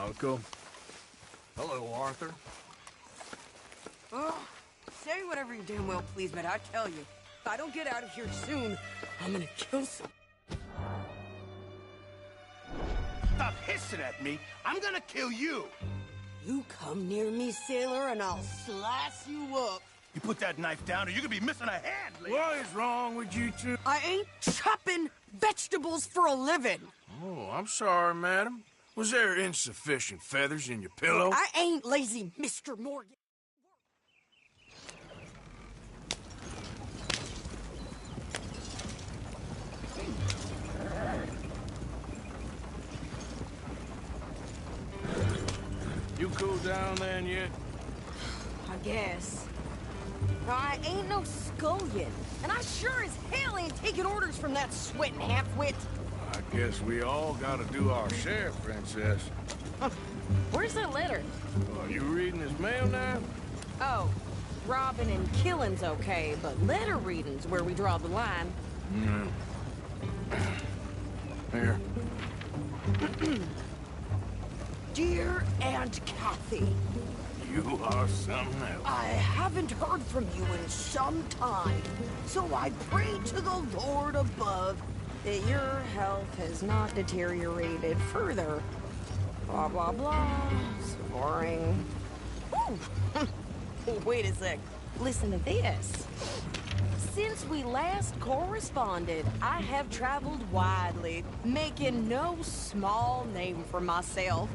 Uncle. Hello, Arthur. Oh, say whatever you damn well please, but I tell you, if I don't get out of here soon, I'm gonna kill some. Stop hissing at me. I'm gonna kill you. You come near me, sailor, and I'll slice you up. You put that knife down or you're gonna be missing a hand, lady. What is wrong with you two? I ain't chopping vegetables for a living. Oh, I'm sorry, madam. Was there insufficient feathers in your pillow? I ain't lazy, Mr. Morgan. You cooled down then yet? I guess. Now, I ain't no scullion, and I sure as hell ain't taking orders from that sweating half-wit. I guess we all gotta do our share, Princess. Where's that letter? Are you reading his mail now? Oh, robbing and killing's okay, but letter reading's where we draw the line. Here. Dear Aunt Kathy, You are something else. I haven't heard from you in some time, so I pray to the Lord above that your health has not deteriorated further. Blah, blah, blah. It's boring. Ooh. Wait a sec. Listen to this. Since we last corresponded, I have traveled widely, making no small name for myself.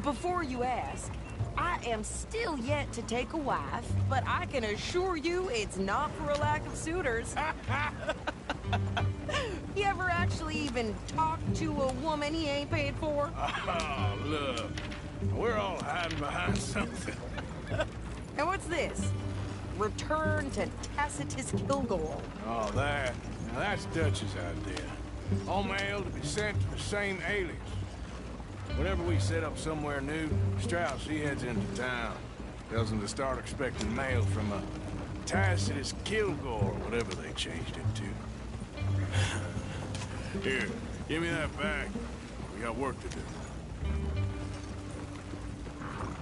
Before you ask, I am still yet to take a wife, but I can assure you it's not for a lack of suitors. You ever actually even talk to a woman he ain't paid for? Oh, look. We're all hiding behind something. And what's this? Return to Tacitus Kilgore. Oh, that. Now, that's Dutch's idea. All mail to be sent to the same alias. Whenever we set up somewhere new, Strauss, he heads into town. Tells them to start expecting mail from a Tacitus Kilgore, whatever they changed it to. Here, give me that bag. We got work to do.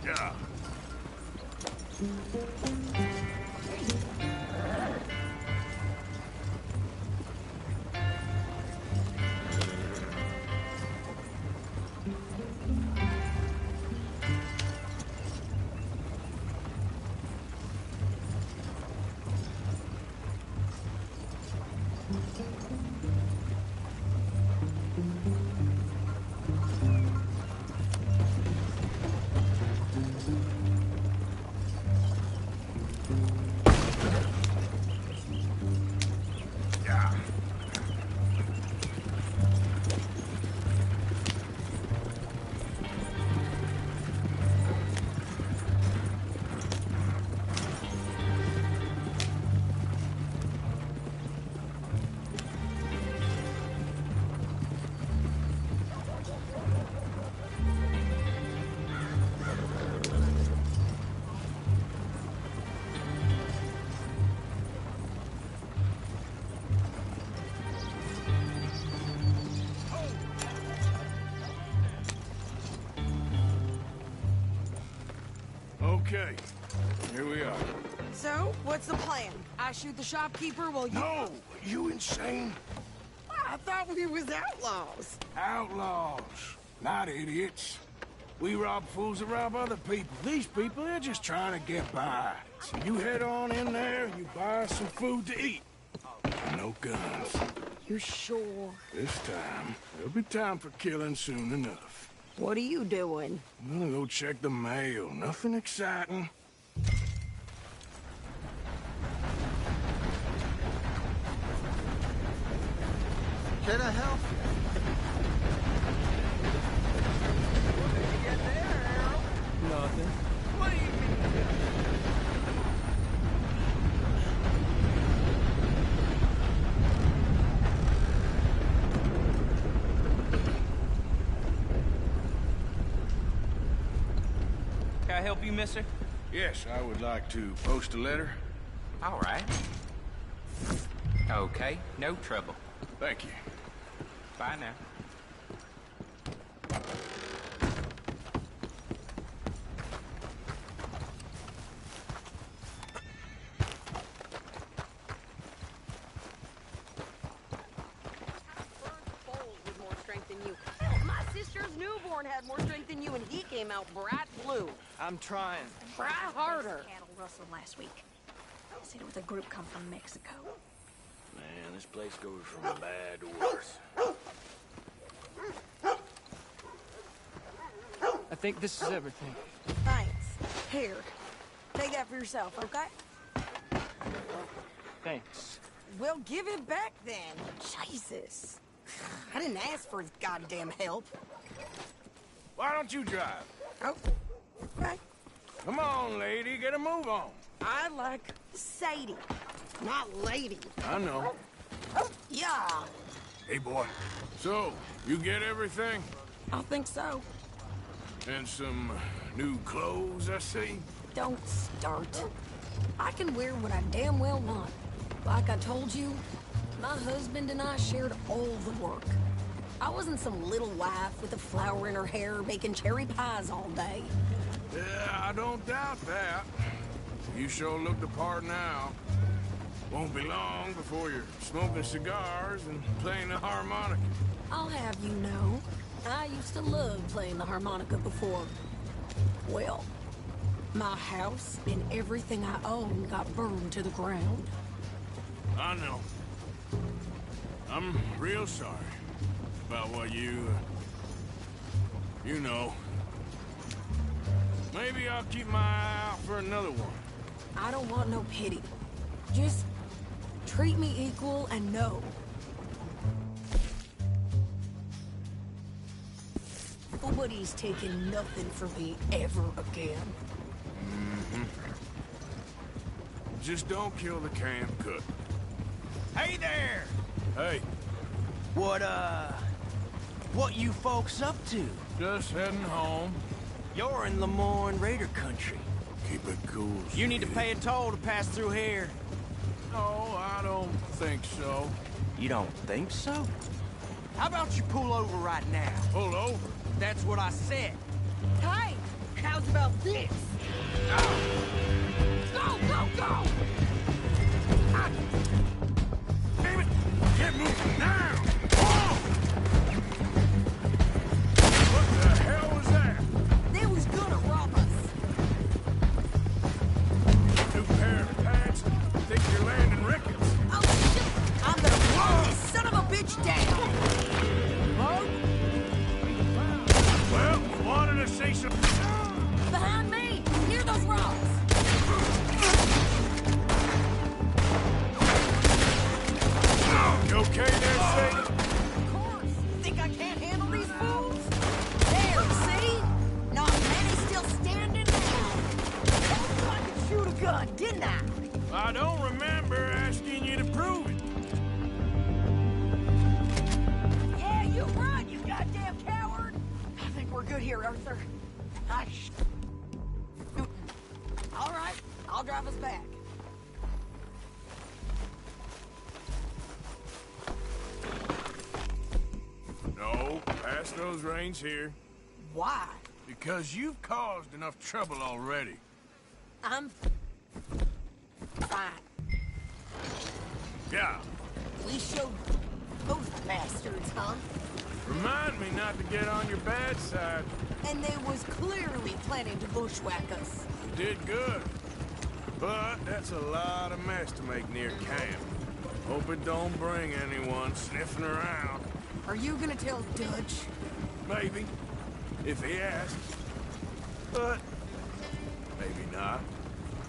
Yeah. Okay, here we are. So, what's the plan? I shoot the shopkeeper while you... No! You insane? I thought we was outlaws. Outlaws, not idiots. We rob fools that rob other people. These people, they're just trying to get by. So you head on in there and you buy some food to eat. No guns. You sure? This time, there'll be time for killing soon enough. What are you doing? I'm gonna go check the mail. Nothing exciting. Can I help? What did you get there, Harold? Nothing. What do you mean? Can I help you, mister? Yes, I would like to post a letter. All right. Okay, no trouble. Thank you. Bye now. sister's newborn had more strength than you, and he came out bright blue. I'm trying. Try harder. Cattle rustled last week. Said it was a group come from Mexico. Man, this place goes from bad to worse. I think this is everything. Thanks. Here, take that for yourself, okay? Thanks. Well, give it back then. Jesus. I didn't ask for his goddamn help. Why don't you drive? Oh, okay. Come on, lady, get a move on. I like Sadie, not lady. I know. Yeah, Hey, boy. So, you get everything? I think so. And some new clothes, I see? Don't start. I can wear what I damn well want. Like I told you, my husband and I shared all the work. I wasn't some little wife with a flower in her hair making cherry pies all day. Yeah, I don't doubt that. You sure look the part now. Won't be long before you're smoking cigars and playing the harmonica. I'll have you know, I used to love playing the harmonica before. Well, my house and everything I own got burned to the ground. I know. I'm real sorry about what you know. Maybe I'll keep my eye out for another one. I don't want no pity. Just treat me equal and know. Nobody's taking nothing from me ever again. Just don't kill the camp cook. Hey there! Hey, What you folks up to? just heading home. You're in Lemoyne Raider country. Keep it cool. You need to sweetie. pay a toll to pass through here. No, I don't think so. You don't think so? How about you pull over right now? Pull over. That's what I said. Hey, how's about this? Go, go, go! Damn it! Get moving now! Oh! What the hell was that? They was gonna rob us. New pair of pants? Think you're landing Ricketts? Oh, shit! I'm gonna blow this son of a bitch down! Well, you wanted to say some... Behind me! Near those rocks! You okay there, Sadie? Of course! Think I can't handle these fools? There, see? Not many still standing now. Told you I could shoot a gun, didn't I? I don't remember asking you to prove it. Yeah, you run, you goddamn coward! I think we're good here, Arthur. Hush. All right, I'll drive us back. No, pass those reins here. Why? Because you've caused enough trouble already. I'm fine. Yeah. We showed both bastards, huh? Remind me not to get on your bad side. And they was clearly planning to bushwhack us. You did good. But that's a lot of mess to make near camp. Hope it don't bring anyone sniffing around. Are you gonna tell Dutch? Maybe. If he asks. But maybe not.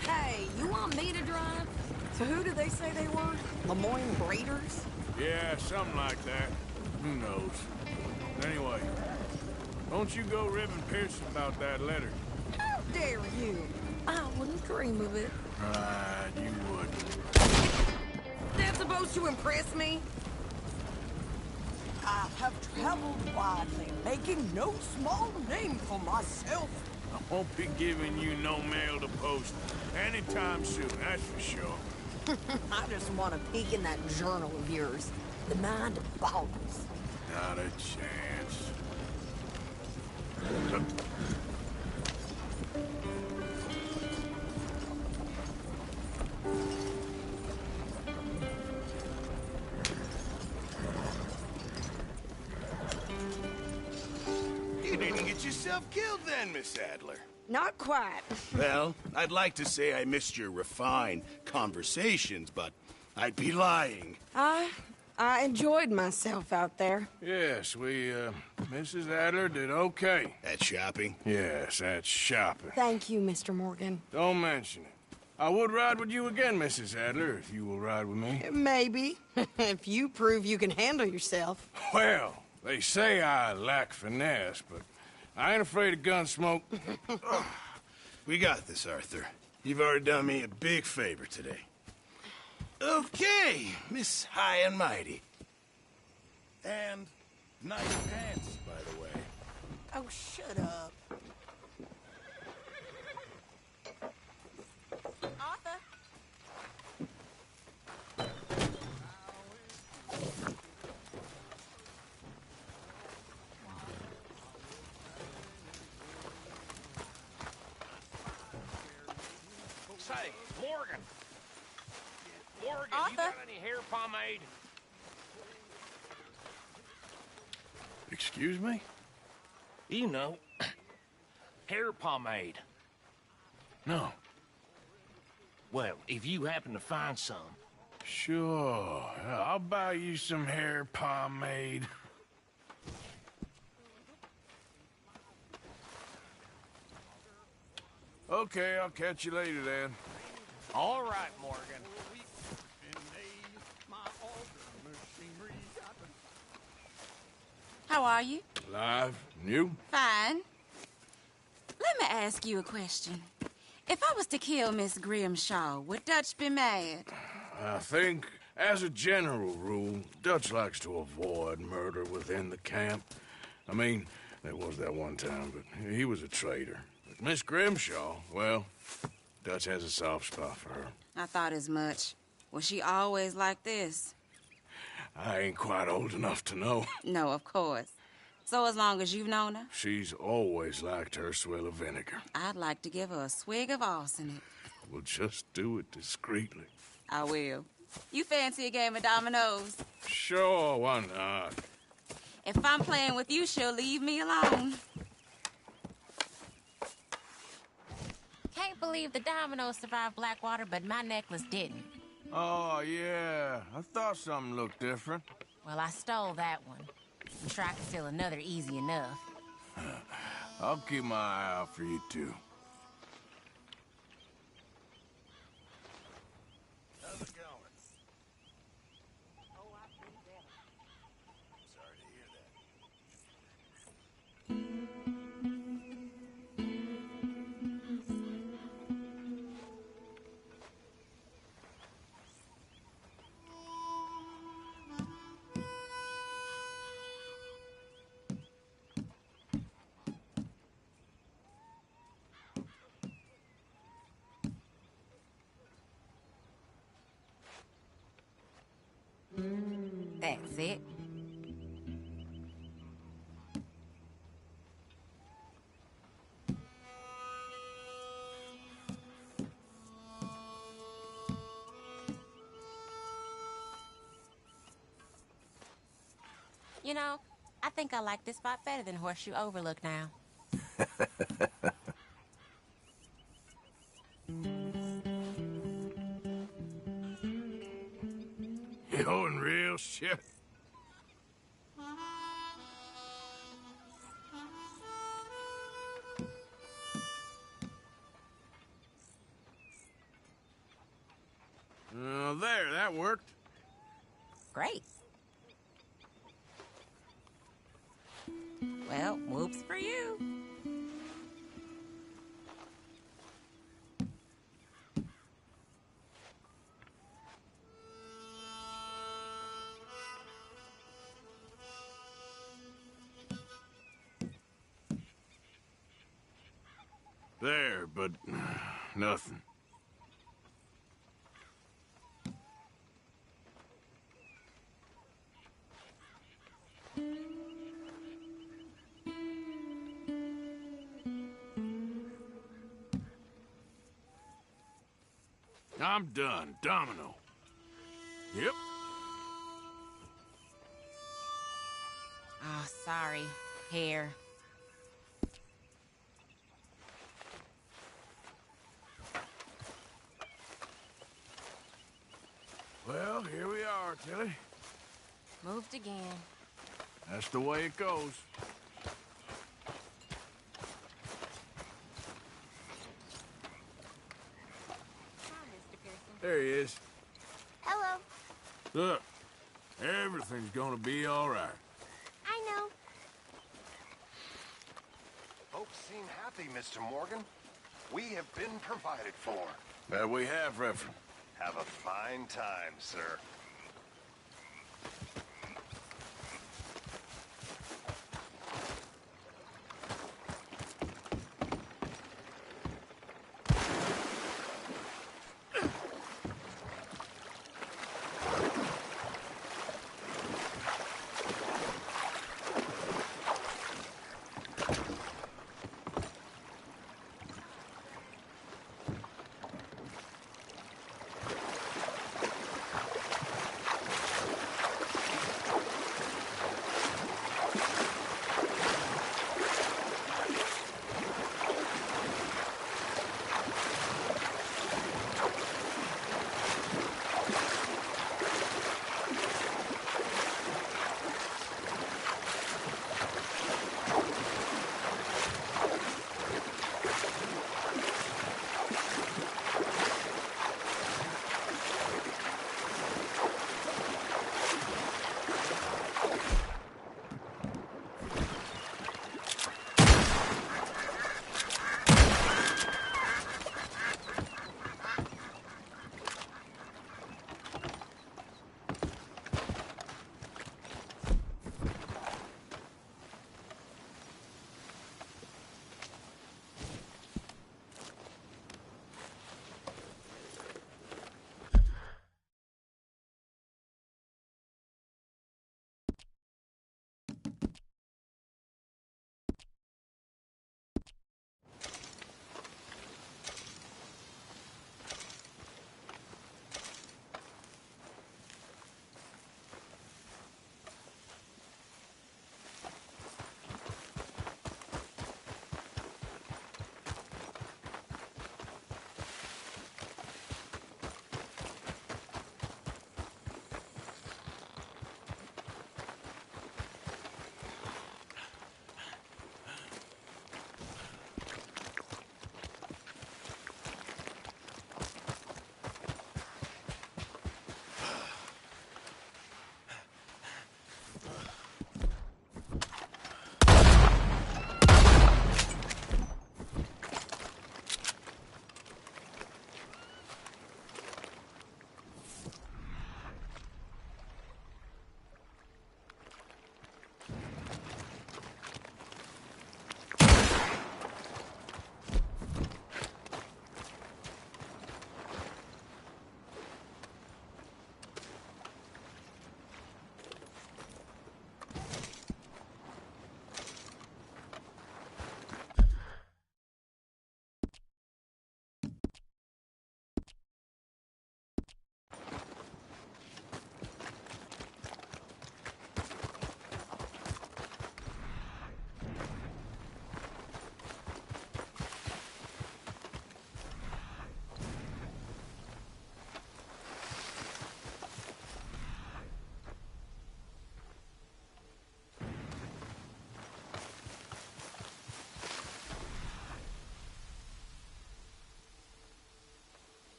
Hey, you want me to drive? So who did they say they were? Lemoyne Raiders? Yeah, something like that. Who knows? Anyway, don't you go ribbing Pearson about that letter. How dare you? I wouldn't dream of it. Right, you wouldn't. That's supposed to impress me? I have traveled widely, making no small name for myself. I won't be giving you no mail to post anytime soon, that's for sure. I just want to peek in that journal of yours. The mind boggles. Not a chance. didn't get yourself killed then, Miss Adler. Not quite. Well, I'd like to say I missed your refined conversations, but I'd be lying. I enjoyed myself out there. Yes, Mrs. Adler did okay. At shopping? Yes, that's shopping. Thank you, Mr. Morgan. Don't mention it. I would ride with you again, Mrs. Adler, if you will ride with me. Maybe. If you prove you can handle yourself. Well, they say I lack finesse, but I ain't afraid of gun smoke. We got this, Arthur. You've already done me a big favor today. Okay, Miss High and Mighty. And nice pants, by the way. Oh, shut up. Arthur? Say, Morgan. Morgan, Arthur? you got any hair pomade? Excuse me? You know, hair pomade. No. Well, if you happen to find some. Sure. I'll buy you some hair pomade. Okay, I'll catch you later then. All right, Morgan. How are you? Alive? You? Fine. Let me ask you a question. If I was to kill Miss Grimshaw, would Dutch be mad? I think, as a general rule, Dutch likes to avoid murder within the camp. I mean, there was that one time, but he was a traitor. But Miss Grimshaw, well, Dutch has a soft spot for her. I thought as much. Was she always like this? I ain't quite old enough to know. No, of course. So as long as you've known her? She's always liked her swill of vinegar. I'd like to give her a swig of arsenic. We'll just do it discreetly. I will. You fancy a game of dominoes? Sure, why not? If I'm playing with you, she'll leave me alone. Can't believe the dominoes survived Blackwater, but my necklace didn't. Oh, yeah. I thought something looked different. Well, I stole that one. I'm sure I can steal another easy enough. I'll keep my eye out for you, too. How's it going? Sorry to hear that. That's it. You know, I think I like this spot better than Horseshoe Overlook now. You're in real shit. There, that worked. Great. Well, whoops for you. There, but nothing. I'm done. Domino. Yep. Oh, sorry. Hair. Tilly. Moved again. That's the way it goes. Hi, Mr. Pearson. There he is. Hello. Look, everything's gonna be all right. I know. Folks seem happy, Mr. Morgan. We have been provided for. That we have, Reverend. Have a fine time, sir.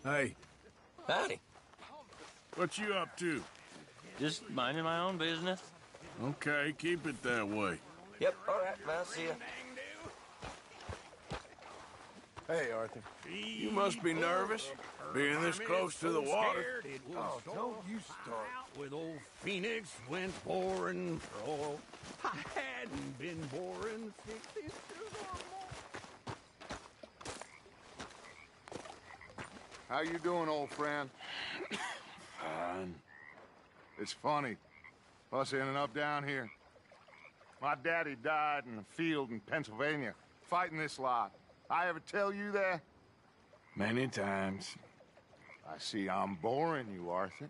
Hey. Howdy. What you up to? Just minding my own business. Okay, keep it that way. Yep, all right, I'll see ya. Hey, Arthur. You must be nervous, being this close to the water. Oh, don't you start. With old Phoenix went boring for oil. I hadn't been boring 62 or more. How you doing, old friend? Fine. It's funny, us ending up down here. My daddy died in a field in Pennsylvania, fighting this lot. I ever tell you that? Many times. I see I'm boring you, Arthur.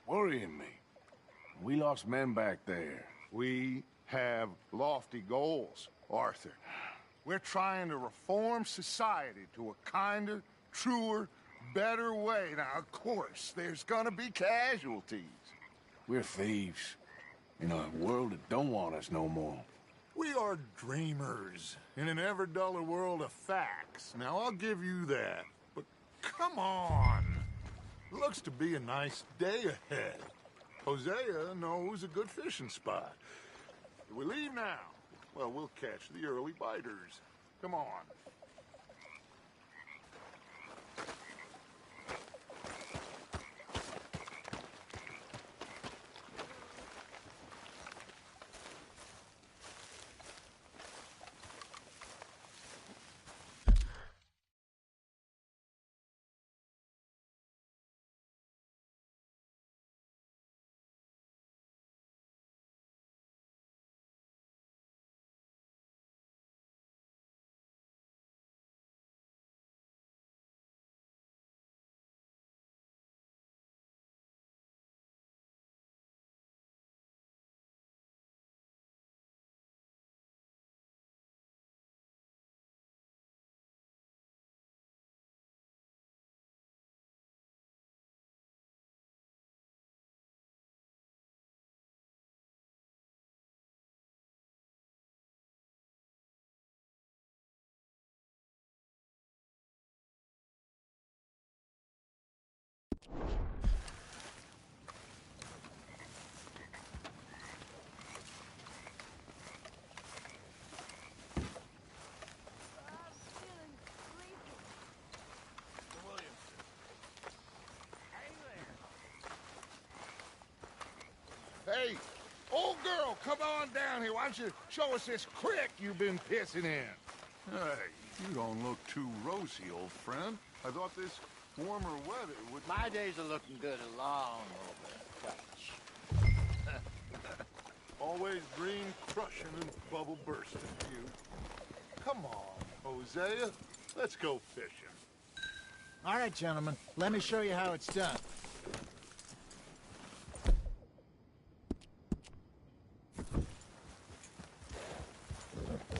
Worrying me. We lost men back there. We have lofty goals, Arthur. We're trying to reform society to a kinder, truer, better way. Now, of course, there's gonna be casualties. We're thieves. In a world that don't want us no more. We are dreamers in an ever duller world of facts. Now, I'll give you that. But come on. Looks to be a nice day ahead. Hosea knows a good fishing spot. Do we leave now? Well, we'll catch the early biters. Come on. Hey, old girl, come on down here. Why don't you show us this creek you've been pissing in? Hey, you don't look too rosy, old friend. I thought this warmer weather would... My days are looking good along over, Dutch. Always green crushing and bubble bursting, you. Come on, Hosea. Let's go fishing. All right, gentlemen. Let me show you how it's done.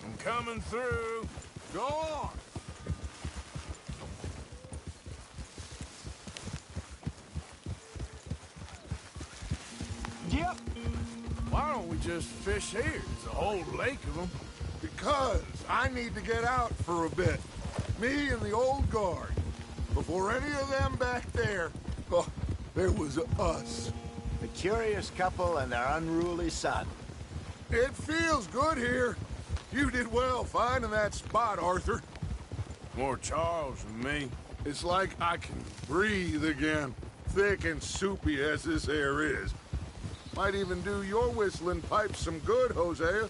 I'm coming through. Go on. Yep. Why don't we just fish here? There's a whole lake of them. Because I need to get out for a bit. Me and the old guard. Before any of them back there, oh, there was us. The curious couple and their unruly son. It feels good here. You did well finding that spot, Arthur. More Charles than me. It's like I can breathe again, thick and soupy as this air is. Might even do your whistling pipes some good, Hosea.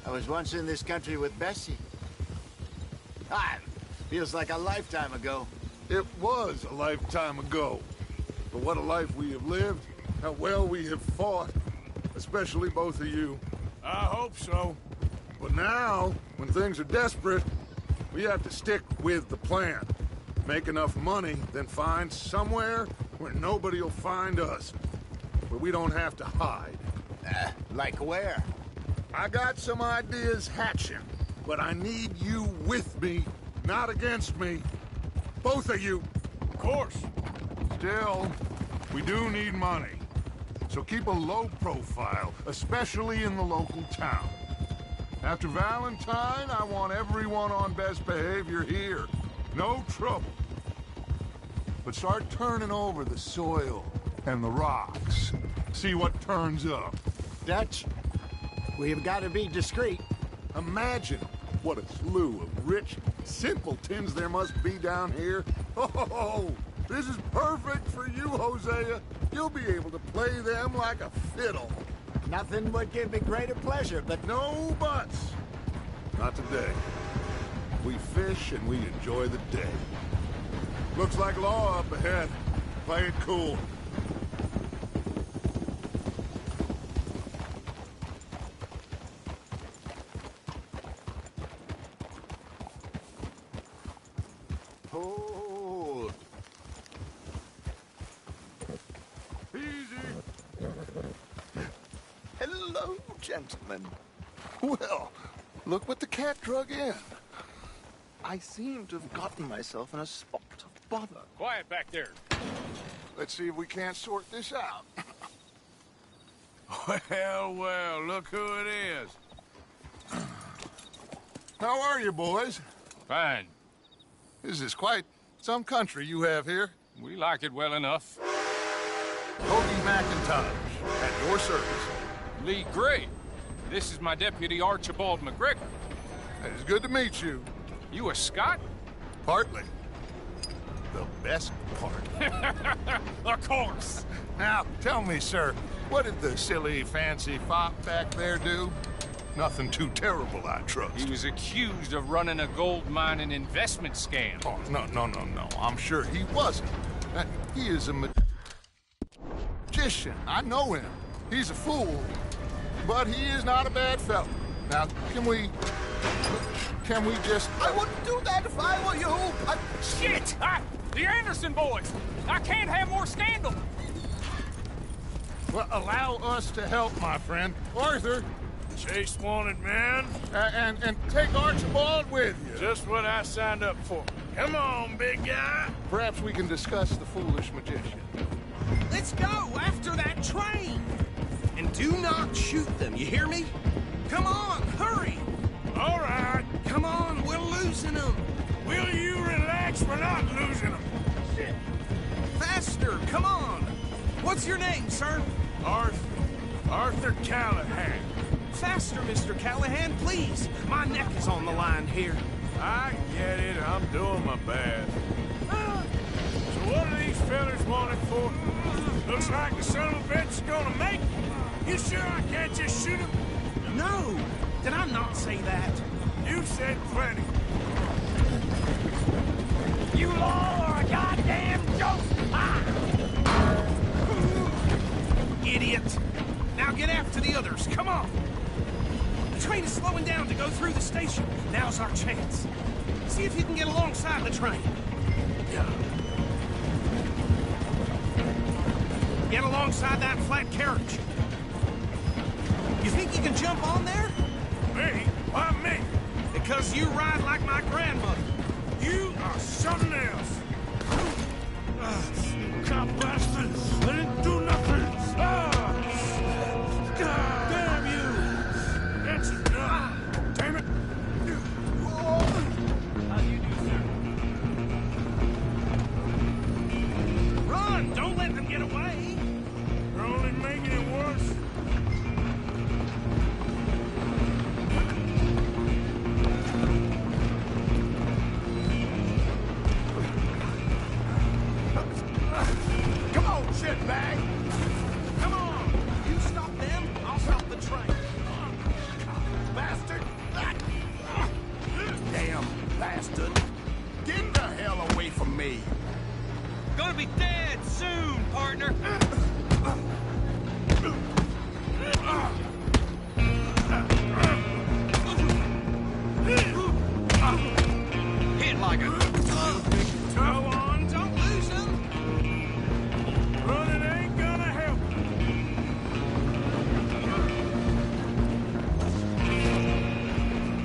I was once in this country with Bessie. Feels like a lifetime ago. It was a lifetime ago. But what a life we have lived. How well we have fought. Especially both of you. I hope so. But now, when things are desperate, we have to stick with the plan. Make enough money, then find somewhere where nobody will find us. Where we don't have to hide. Like where? I got some ideas hatching, but I need you with me, not against me. Both of you. Of course. Still, we do need money. So keep a low profile, especially in the local town. After Valentine, I want everyone on best behavior here. No trouble. But start turning over the soil and the rocks. See what turns up. Dutch, we've got to be discreet. Imagine what a slew of rich simpletons there must be down here. Oh, this is perfect for you, Hosea. You'll be able to play them like a fiddle. Nothing would give me greater pleasure, but... No buts. Not today. We fish and we enjoy the day. Looks like law up ahead. Play it cool. Hold. Easy. Hello, gentlemen. Well, look what the cat drug in. I seem to have gotten myself in a spot of bother. Quiet back there. Let's see if we can't sort this out. Well, look who it is. How are you, boys? Fine. This is quite some country you have here. We like it well enough. Cody McIntosh, at your service. Lee Gray. This is my deputy, Archibald McGregor. It is good to meet you. You a Scot? Partly. The best part. Of course. Now, tell me, sir, what did the silly, fancy fop back there do? Nothing too terrible, I trust. He was accused of running a gold mining investment scam. Oh, no. I'm sure he wasn't. He is a magician. I know him. He's a fool. But he is not a bad fellow. Now, can we just... I wouldn't do that if I were you. Shit! The Anderson boys! I can't have more scandal! Well, allow us to help, my friend. Arthur! Chase wanted, man. And take Archibald with you. Just what I signed up for. Come on, big guy. Perhaps we can discuss the foolish magician. Let's go after that train. And do not shoot them, you hear me? Come on, hurry. All right. Come on, we're losing them. Will you relax? We're not losing them. Shit. Faster, come on. What's your name, sir? Arthur Callahan. Faster, Mr. Callahan, please. My neck is on the line here. I get it. I'm doing my best. So what are these fellas wanted for? Looks like the son of a bitch is gonna make it. You sure I can't just shoot him? No. Did I not say that? You said plenty. You all are a goddamn joke! Idiot. Now get after the others. Come on. The train is slowing down to go through the station. Now's our chance. See if you can get alongside the train. Get alongside that flat carriage. You think you can jump on there? Me? Why me? Because you ride like my grandmother. You are something else. Cop bastards! I didn't do nothing! Damn you! That's enough! Damn it! How do you do, sir? Run! Don't let them get away! You're only making it worse. Come on, shitbag! Come on! You stop them, I'll stop the train. Bastard! Damn bastard! Get the hell away from me! Gonna be dead soon, partner! Hit like a... Go on, don't lose them! Running ain't gonna help.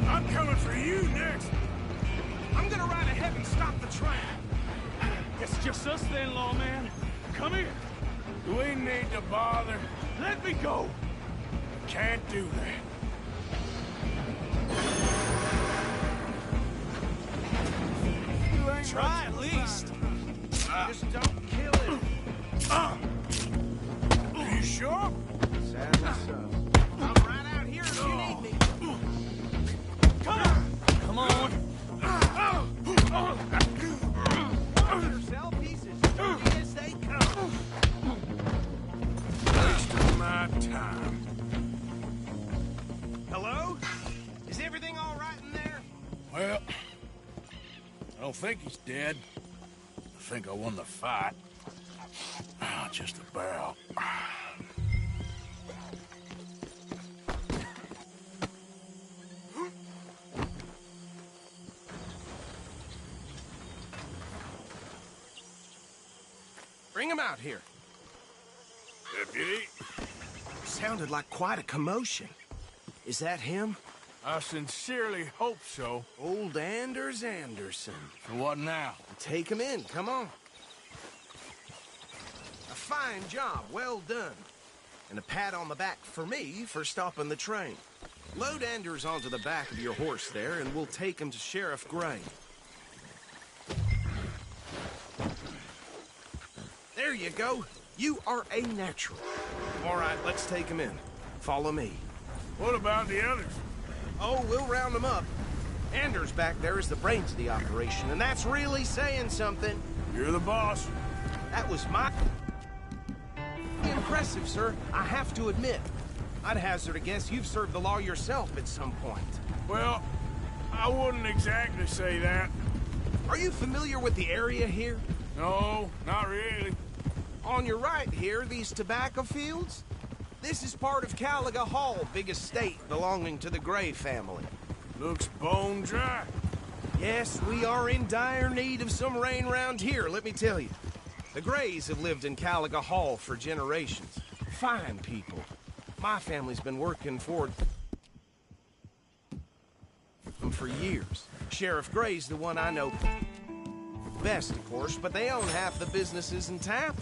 I'm coming for you next. I'm gonna ride ahead and stop the train. It's just us then, lawman. Come here. Do we need to bother? Let me go. Can't do that. Try at least. Just don't kill it. Are you sure? Sadly so. I'm right out here if you need me. Come on. Come on. Watch yourself, pieces. Dirty as they come. Wasting my time. Hello? Is everything all right in there? Well, I don't think he's dead. The think I won the fight. Just about. Bring him out here. Deputy? Sounded like quite a commotion. Is that him? I sincerely hope so. Old Anders Anderson. For what now? Take him in, come on. A fine job, well done. And a pat on the back for me for stopping the train. Load Anders onto the back of your horse there, and we'll take him to Sheriff Gray. There you go. You are a natural. All right, let's take him in. Follow me. What about the others? Oh, we'll round them up. Anders back there is the brains of the operation, and that's really saying something. You're the boss. That was my... Impressive, sir. I have to admit. I'd hazard a guess you've served the law yourself at some point. Well, I wouldn't exactly say that. Are you familiar with the area here? No, not really. On your right here, these tobacco fields? This is part of Caliga Hall, big estate belonging to the Gray family. Looks bone dry. Yes, we are in dire need of some rain round here, let me tell you. The Grays have lived in Caliga Hall for generations. Fine people. My family's been working for them for years. Sheriff Gray's the one I know best, of course, but they own half the businesses in town.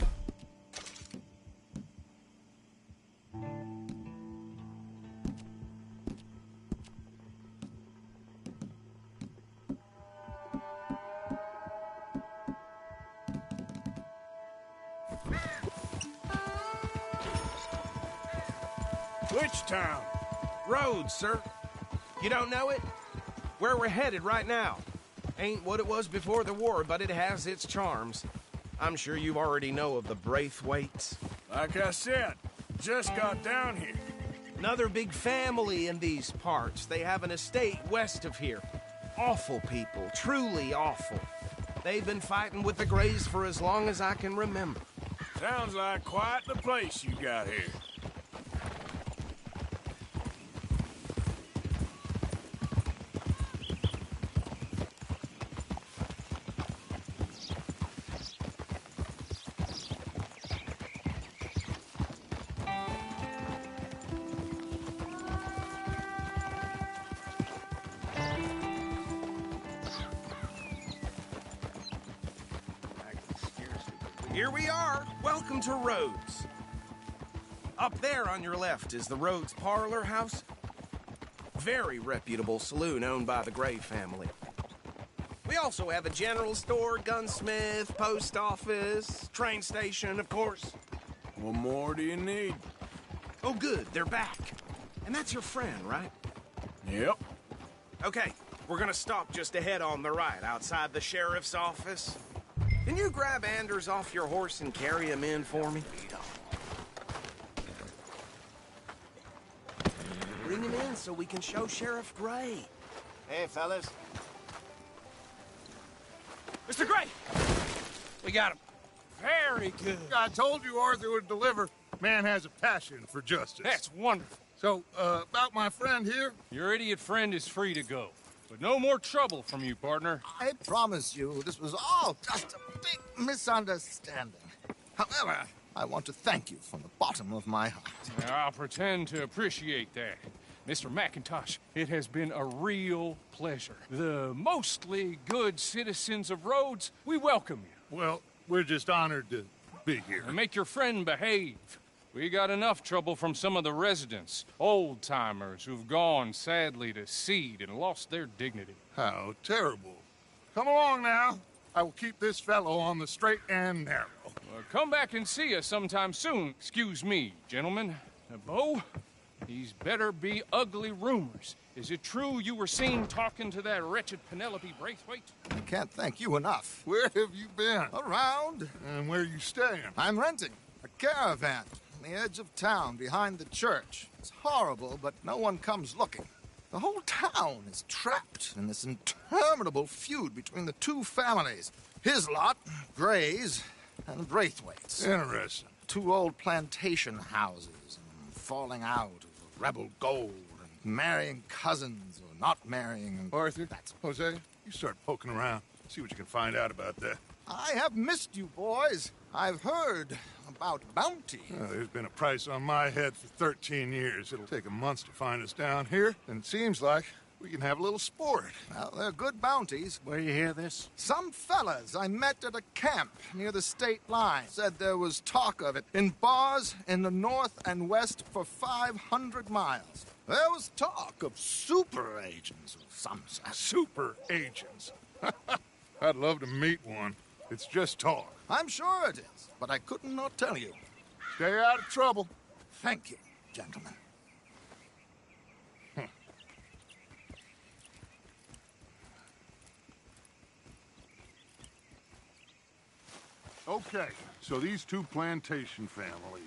Which town? Rhodes, sir. You don't know it? Where we're headed right now. Ain't what it was before the war, but it has its charms. I'm sure you already know of the Braithwaites. Like I said, just got down here. Another big family in these parts. They have an estate west of here. Awful people, truly awful. They've been fighting with the Grays for as long as I can remember. Sounds like quite the place you got here. Here we are. Welcome to Rhodes. Up there on your left is the Rhodes Parlor House. Very reputable saloon owned by the Gray family. We also have a general store, gunsmith, post office, train station, of course. What more do you need? Oh, good. They're back. And that's your friend, right? Yep. Okay, we're gonna stop just ahead on the right, outside the sheriff's office. Can you grab Anders off your horse and carry him in for me? Bring him in so we can show Sheriff Gray. Hey, fellas. Mr. Gray! We got him. Very good. I told you Arthur would deliver. Man has a passion for justice. That's wonderful. So, about my friend here? Your idiot friend is free to go. But no more trouble from you, partner. I promise you, this was all just a big misunderstanding. However, I want to thank you from the bottom of my heart. I'll pretend to appreciate that. Mr. McIntosh, it has been a real pleasure. The mostly good citizens of Rhodes, we welcome you. Well, we're just honored to be here. And make your friend behave. We got enough trouble from some of the residents, old-timers who've gone, sadly, to seed and lost their dignity. How terrible. Come along now. I will keep this fellow on the straight and narrow. Well, come back and see us sometime soon. Excuse me, gentlemen. Bo, these better be ugly rumors. Is it true you were seen talking to that wretched Penelope Braithwaite? I can't thank you enough. Where have you been? Around. And where are you staying? I'm renting a caravan on the edge of town behind the church. It's horrible, but no one comes looking. The whole town is trapped in this interminable feud between the two families. His lot, Gray's, and Braithwaite's. Interesting. Two old plantation houses, and falling out over rebel gold, and marrying cousins or not marrying. And Arthur, Hosea, you start poking around. See what you can find out about that. I have missed you, boys. I've heard about bounty. There's been a price on my head for 13 years. It'll take 'em months to find us down here, and it seems like we can have a little sport. Well, they're good bounties. Where you hear this? Some fellas I met at a camp near the state line said there was talk of it in bars in the north and west for 500 miles. There was talk of super agents of some sort. Super agents? I'd love to meet one. It's just talk. I'm sure it is, but I couldn't not tell you. Stay out of trouble. Thank you, gentlemen. Okay, so these two plantation families.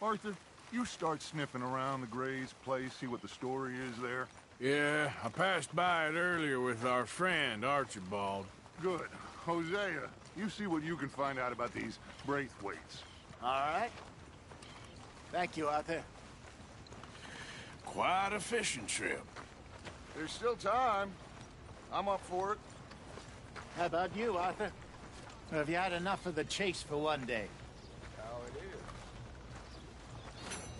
Arthur, you start sniffing around the Gray's place, see what the story is there. Yeah, I passed by it earlier with our friend, Archibald. Good. Hosea, you see what you can find out about these Braithwaites. All right. Thank you, Arthur. Quite a fishing trip. There's still time. I'm up for it. How about you, Arthur? Or have you had enough of the chase for one day? How it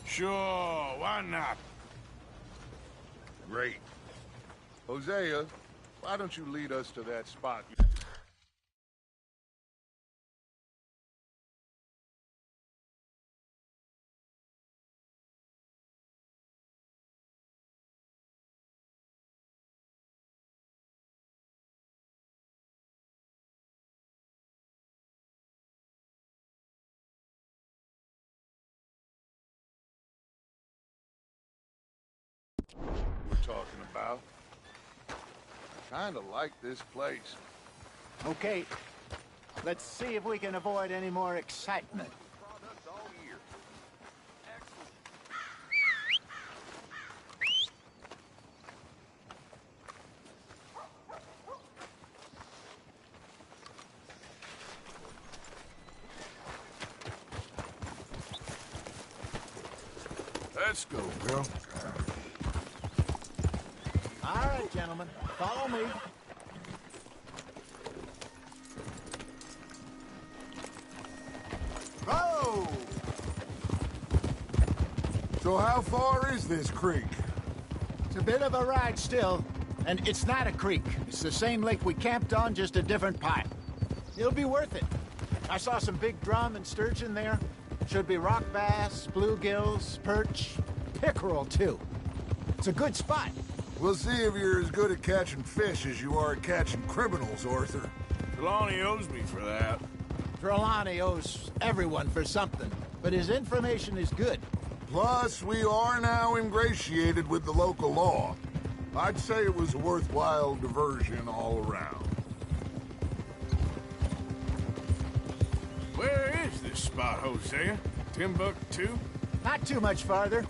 is. Sure, why not? Great. Hosea, why don't you lead us to that spot? We're talking about. Kinda like this place. Okay. Let's see if we can avoid any more excitement. Let's go, girl. All right, gentlemen. Follow me. Oh! So how far is this creek? It's a bit of a ride still. And it's not a creek. It's the same lake we camped on, just a different pipe. It'll be worth it. I saw some big drum and sturgeon there. Should be rock bass, bluegills, perch, pickerel, too. It's a good spot. We'll see if you're as good at catching fish as you are at catching criminals, Arthur. Trelawney owes me for that. Trelawney owes everyone for something, but his information is good. Plus, we are now ingratiated with the local law. I'd say it was a worthwhile diversion all around. Where is this spot, Hosea? Timbuktu? Not too much farther.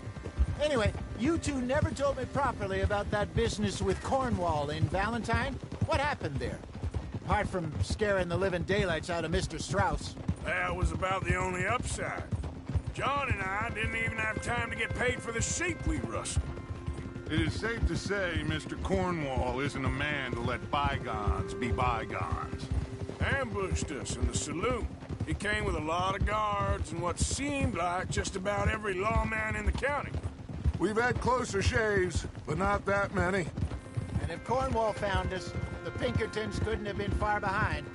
Anyway, you two never told me properly about that business with Cornwall in Valentine. What happened there? Apart from scaring the living daylights out of Mr. Strauss. That was about the only upside. John and I didn't even have time to get paid for the sheep we rustled. It is safe to say Mr. Cornwall isn't a man to let bygones be bygones. Ambushed us in the saloon. He came with a lot of guards and what seemed like just about every lawman in the county. We've had closer shaves, but not that many. And if Cornwall found us, the Pinkertons couldn't have been far behind.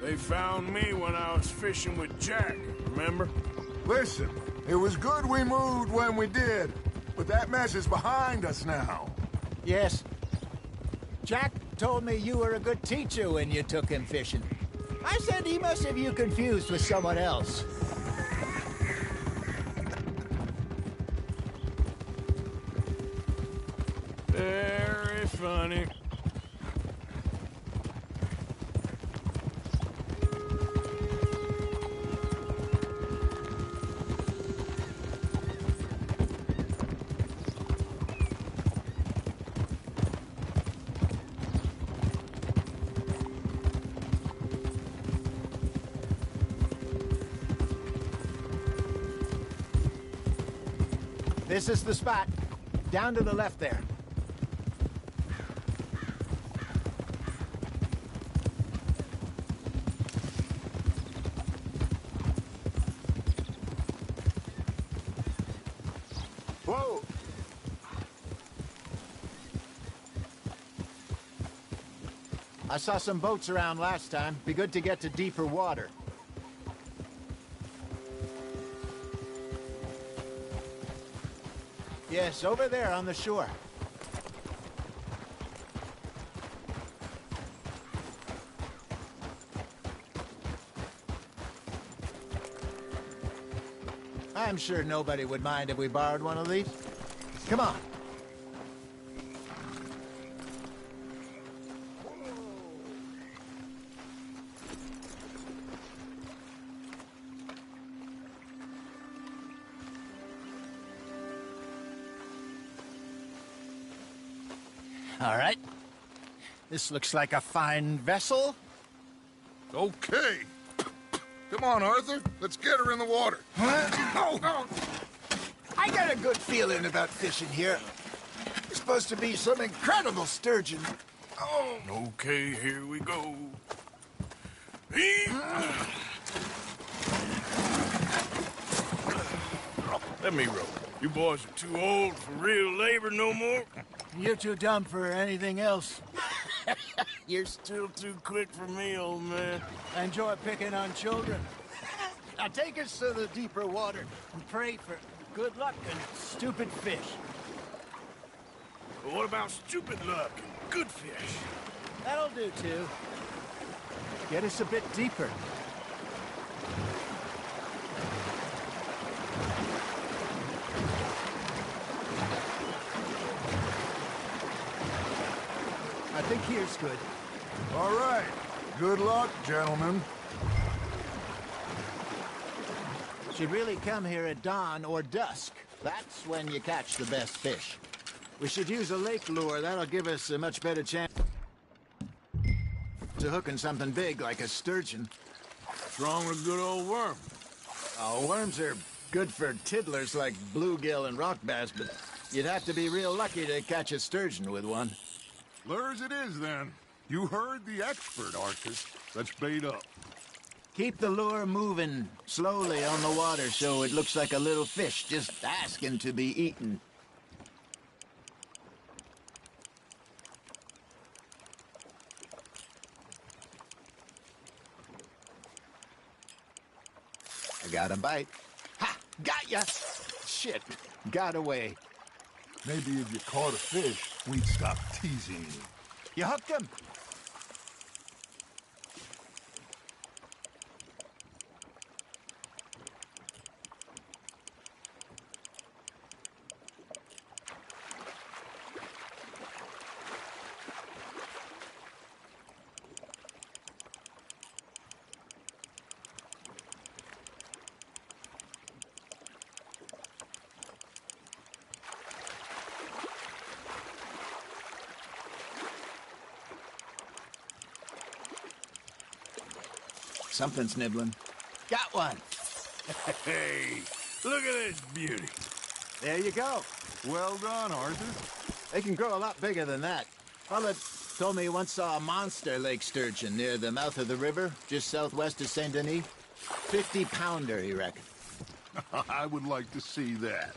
They found me when I was fishing with Jack, remember? Listen, it was good we moved when we did, but that mess is behind us now. Yes. Jack told me you were a good teacher when you took him fishing. I said he must have you confused with someone else. Very funny. This is the spot. Down to the left there. Whoa! I saw some boats around last time. Be good to get to deeper water. Yes, over there on the shore. I'm sure nobody would mind if we borrowed one of these. Come on. All right. This looks like a fine vessel. Okay. Come on, Arthur. Let's get her in the water. Oh. I got a good feeling about fishing here. It's supposed to be some incredible sturgeon. Oh. Okay, here we go. Let me row. You boys are too old for real labor no more. You're too dumb for anything else. You're still too quick for me, old man. I enjoy picking on children. Now take us to the deeper water and pray for good luck and stupid fish. But what about stupid luck and good fish? That'll do, too. Get us a bit deeper. I think here's good. All right. Good luck, gentlemen. Should really come here at dawn or dusk. That's when you catch the best fish. We should use a lake lure. That'll give us a much better chance to hooking something big like a sturgeon. What's wrong with a good old worm? Oh, worms are good for tiddlers like bluegill and rock bass, but you'd have to be real lucky to catch a sturgeon with one. Lures it is, then. You heard the expert, Arthur. Let's bait up. Keep the lure moving slowly on the water so it looks like a little fish just asking to be eaten. I got a bite. Ha! Got ya! Shit. Got away. Maybe if you caught a fish, we'd stop teasing you. You hooked him. Something's nibbling. Got one. Hey, look at this beauty. There you go. Well done, Arthur. They can grow a lot bigger than that. Fella told me he once saw a monster lake sturgeon near the mouth of the river, just southwest of Saint Denis. 50-pounder, he reckoned. I would like to see that.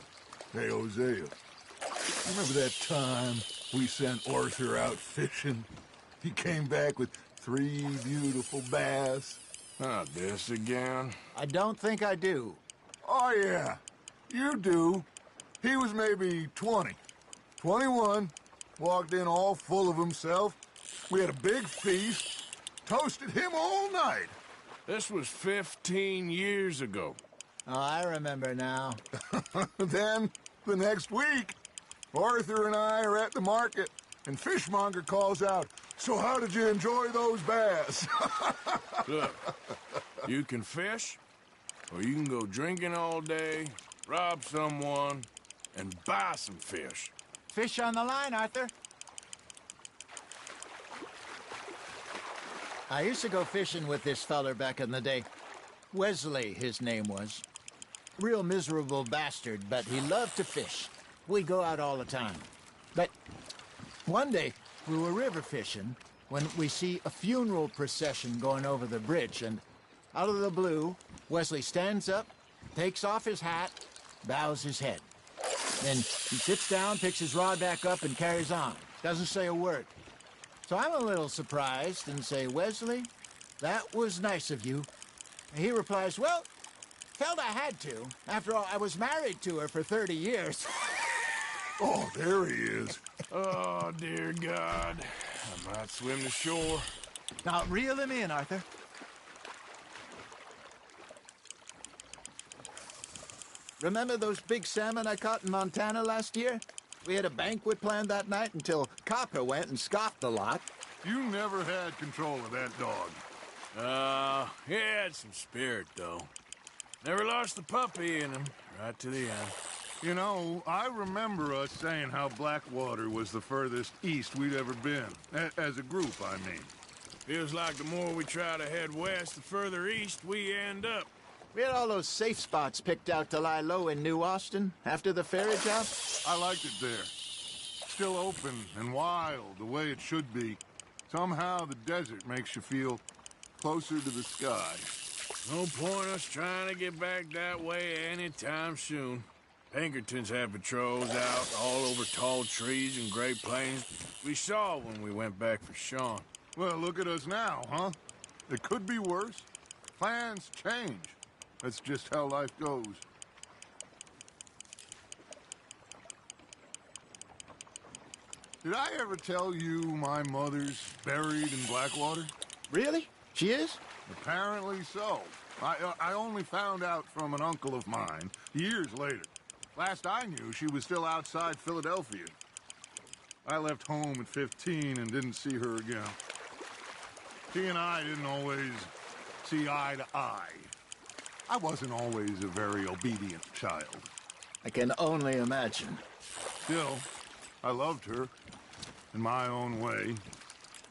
Hey, Hosea, remember that time we sent Arthur out fishing? He came back with 3 beautiful bass. Not this again. I don't think I do. Oh, yeah. You do. He was maybe 20. 21. Walked in all full of himself. We had a big feast. Toasted him all night. This was 15 years ago. Oh, I remember now. Then, the next week, Arthur and I are at the market, and Fishmonger calls out, "So how did you enjoy those bass?" Look, you can fish, or you can go drinking all day, rob someone, and buy some fish. Fish on the line, Arthur. I used to go fishing with this feller back in the day. Wesley, his name was. real miserable bastard, but he loved to fish. We go out all the time. But one day, we were river fishing when we see a funeral procession going over the bridge, and out of the blue, Wesley stands up, takes off his hat, bows his head. Then he sits down, picks his rod back up, and carries on. Doesn't say a word. So I'm a little surprised and say, Wesley, that was nice of you. And he replies, well, felt I had to. After all, I was married to her for 30 years. Oh, there he is. Oh, dear God. I might swim to shore. Now, reel him in, Arthur. Remember those big salmon I caught in Montana last year? We had a banquet planned that night until Copper went and scoffed a lot. You never had control of that dog. He had some spirit, though. Never lost the puppy in him, right to the end. You know, I remember us saying how Blackwater was the furthest east we'd ever been. As a group, I mean. Feels like the more we try to head west, the further east we end up. We had all those safe spots picked out to lie low in New Austin after the ferry job. I liked it there. Still open and wild, the way it should be. Somehow the desert makes you feel closer to the sky. No point us trying to get back that way anytime soon. Pinkertons have patrols out all over tall trees and Great Plains. We saw when we went back for Sean. Well, look at us now, huh? It could be worse. Plans change. That's just how life goes. Did I ever tell you my mother's buried in Blackwater? Really? She is? Apparently so. I only found out from an uncle of mine years later. Last I knew, she was still outside Philadelphia. I left home at 15 and didn't see her again. She and I didn't always see eye to eye. I wasn't always a very obedient child. I can only imagine. Still, I loved her in my own way,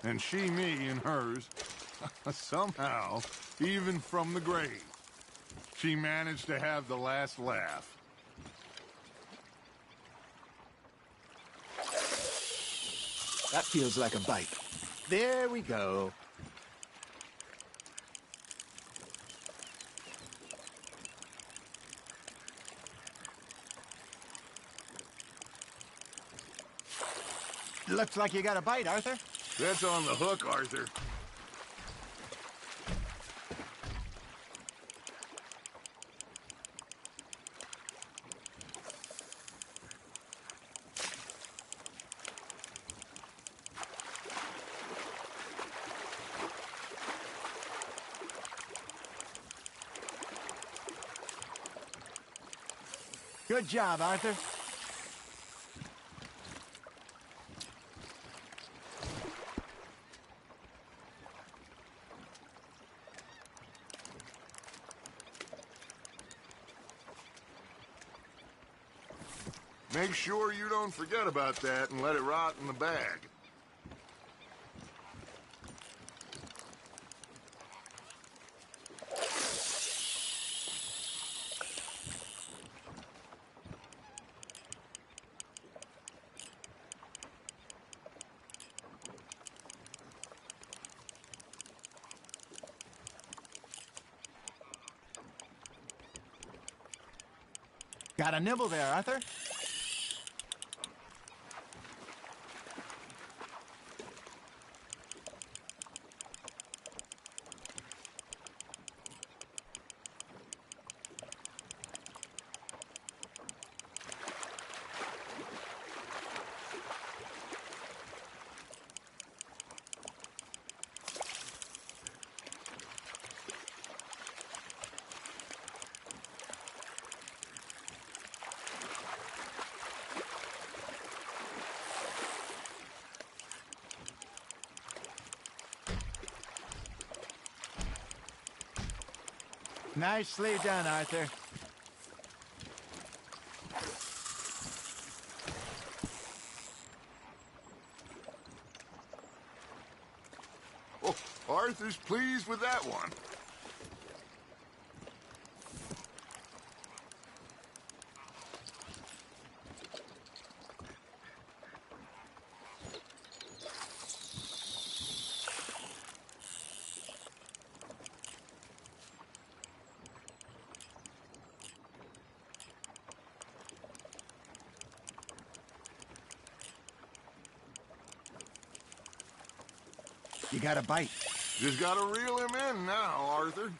and she me in hers. Somehow, even from the grave, she managed to have the last laugh. That feels like a bite. There we go. Looks like you got a bite, Arthur. That's on the hook, Arthur. Good job, Arthur. Make sure you don't forget about that and let it rot in the bag. Got a nibble there, Arthur. Nicely done, Arthur. Oh, Arthur's pleased with that one. You got a bite. Just gotta reel him in now, Arthur.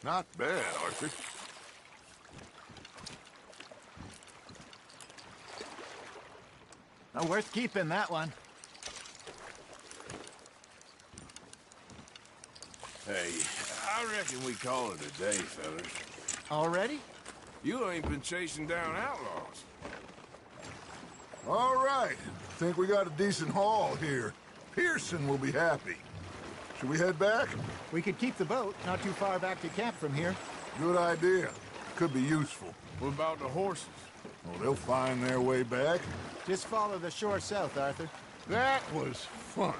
Not bad, Arthur. Not worth keeping, that one. Hey, I reckon we call it a day, fellas. Already? You ain't been chasing down outlaws. All right. Think we got a decent haul here. Pearson will be happy. Should we head back? We could keep the boat, not too far back to camp from here. Good idea. Could be useful. What about the horses? Well, they'll find their way back. Just follow the shore south, Arthur. That was fun.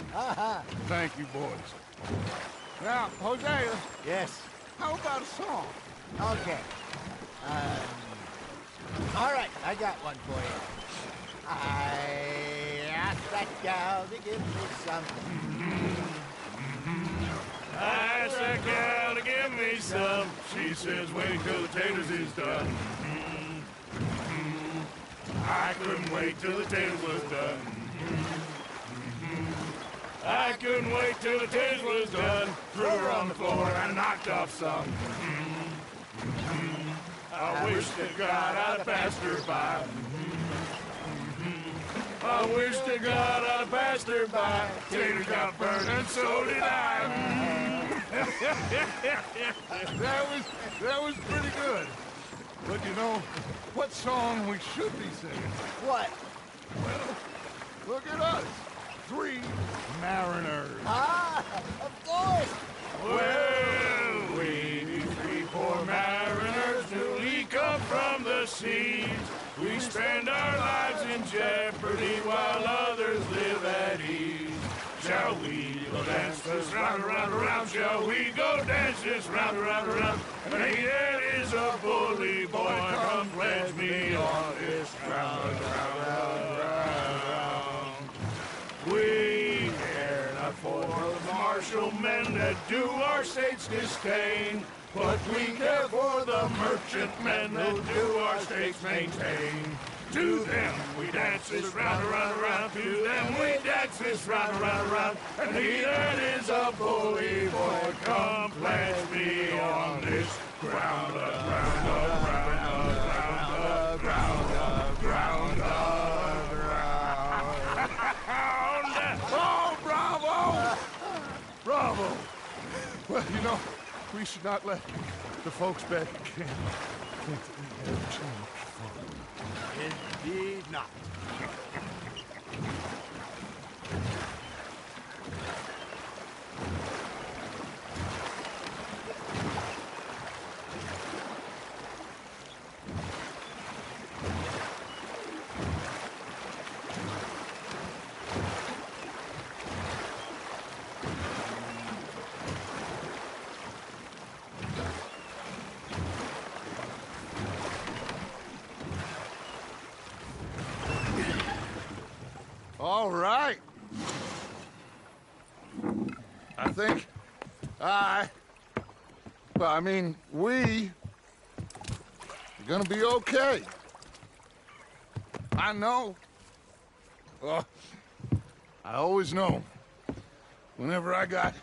Thank you, boys. Now, Hosea. Yes? How about a song? Okay. All right, I got one for you. I asked that gal to give me some. I asked that gal to give me some. She says, wait till the taters is done. I couldn't wait till the taters was done. I couldn't wait till the taters was done. Threw her on the floor and knocked off some. I wish to God I'd passed her by. I wish to God I'd passed her by. Taters got burned and so did I. That was pretty good. But you know, what song we should be singing? What? Well, look at us. 3 mariners. Of course. Well, we 3 poor mariners newly come from the seas. We spend our lives in jeopardy while others live at ease. Shall we go dance this round, around, around? Shall we go dance this round, around, around? And he that is a bully boy, come pledge me on this round, round, round. We care not for the martial men that do our state's disdain, but we care for the merchant men that do our state's maintain. To them we dance this round, around, around. To them we dance this round, around, around. And he that is a bully boy, come pledge me on this ground, ground, ground, ground, ground, ground, ground. Oh, bravo! Bravo! Well, you know, we should not let the folks back at camp think that we had too much fun. Indeed not. All right. I think we are gonna be okay. I know. I always know. Whenever I got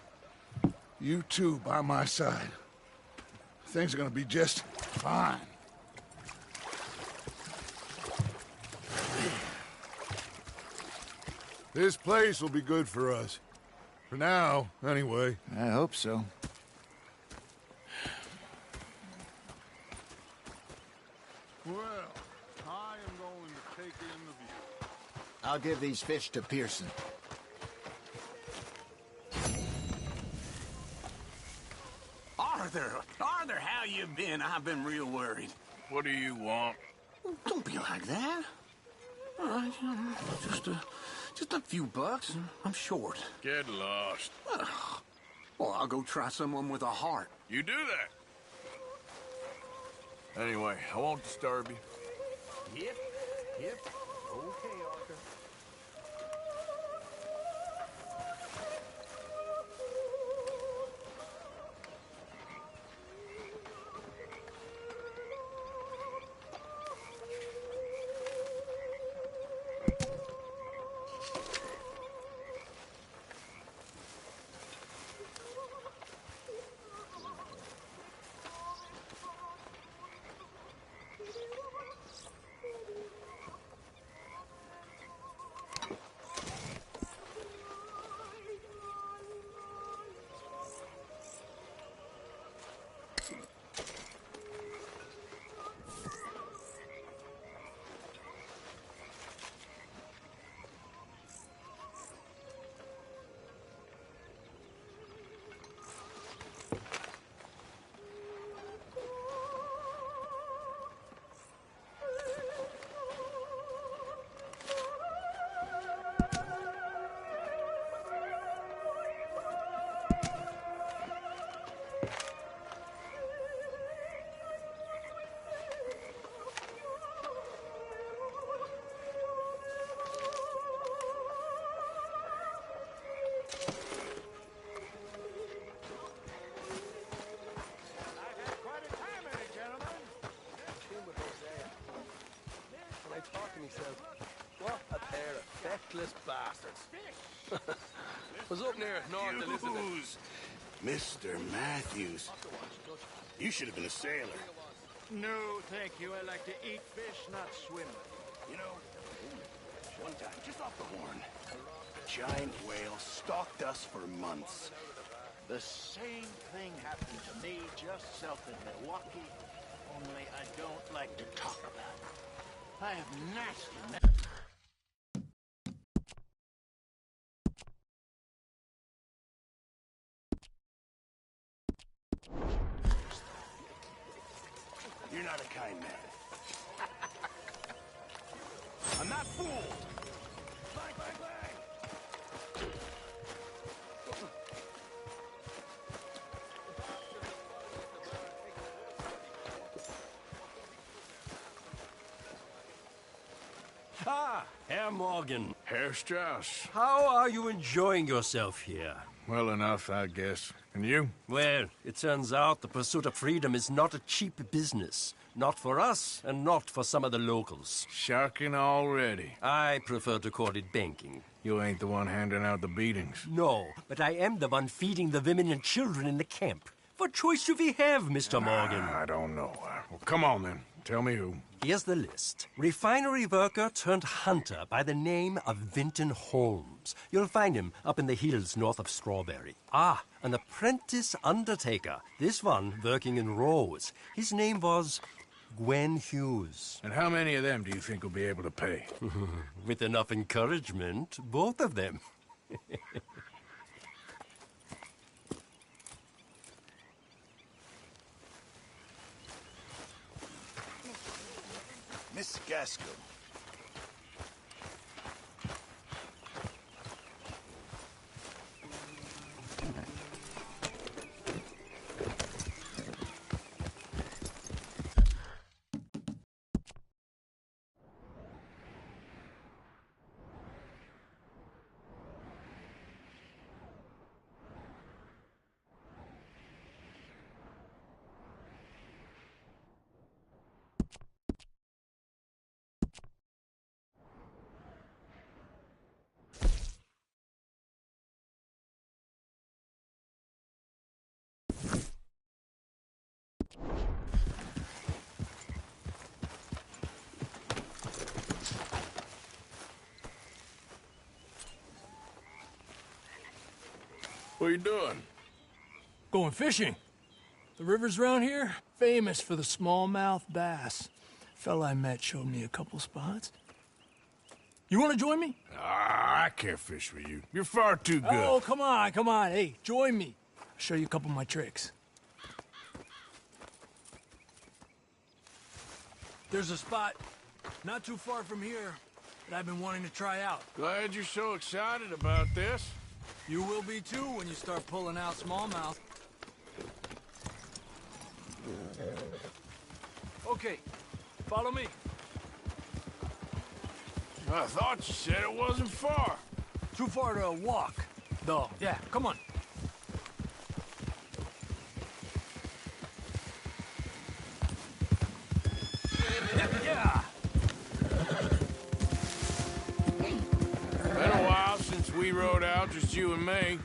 you two by my side, things are gonna be just fine. This place will be good for us. For now, anyway. I hope so. Well, I am going to take in the view. I'll give these fish to Pearson. Arthur, how you been? I've been real worried. What do you want? Don't be like that. All right, just a few bucks. I'm short. Get lost. Well, I'll go try someone with a heart. You do that. Anyway, I won't disturb you. Yep. Okay, Arthur. When I talk to myself, what a pair of feckless bastards. Was up near North Elizabeth. Mr. Matthews. You should have been a sailor. No, thank you. I like to eat fish, not swim. You know, one time, just off the horn, a giant whale stalked us for months. The same thing happened to me just south of Milwaukee, only I don't like to talk about it. I have nasty... You're not a kind man. I'm not fooled. Bang, bang, bang. Ah, Herr Morgan. Herr Strauss. How are you enjoying yourself here? Well enough, I guess. And you? Well, it turns out the pursuit of freedom is not a cheap business. Not for us, and not for some of the locals. Sharking already. I prefer to call it banking. You ain't the one handing out the beatings. No, but I am the one feeding the women and children in the camp. What choice do we have, Mr. Morgan? I don't know. Well, come on, then. Tell me who. Here's the list. Refinery worker turned hunter by the name of Vinton Holmes. You'll find him up in the hills north of Strawberry. Ah, an apprentice undertaker. This one working in Rose. His name was Gwen Hughes. And how many of them do you think will be able to pay? With enough encouragement, both of them. Miss Gaskell. What are you doing? Going fishing. The rivers around here, famous for the smallmouth bass. Fella I met showed me a couple spots. You want to join me? I can't fish with you. You're far too good. Oh, come on, come on. Hey, join me. I'll show you a couple of my tricks. There's a spot not too far from here that I've been wanting to try out. Glad you're so excited about this. You will be too when you start pulling out smallmouth. Okay, follow me. I thought you said it wasn't far. Too far to walk, though. Yeah, come on. Yeah. Been a while since we rode out, just you and me.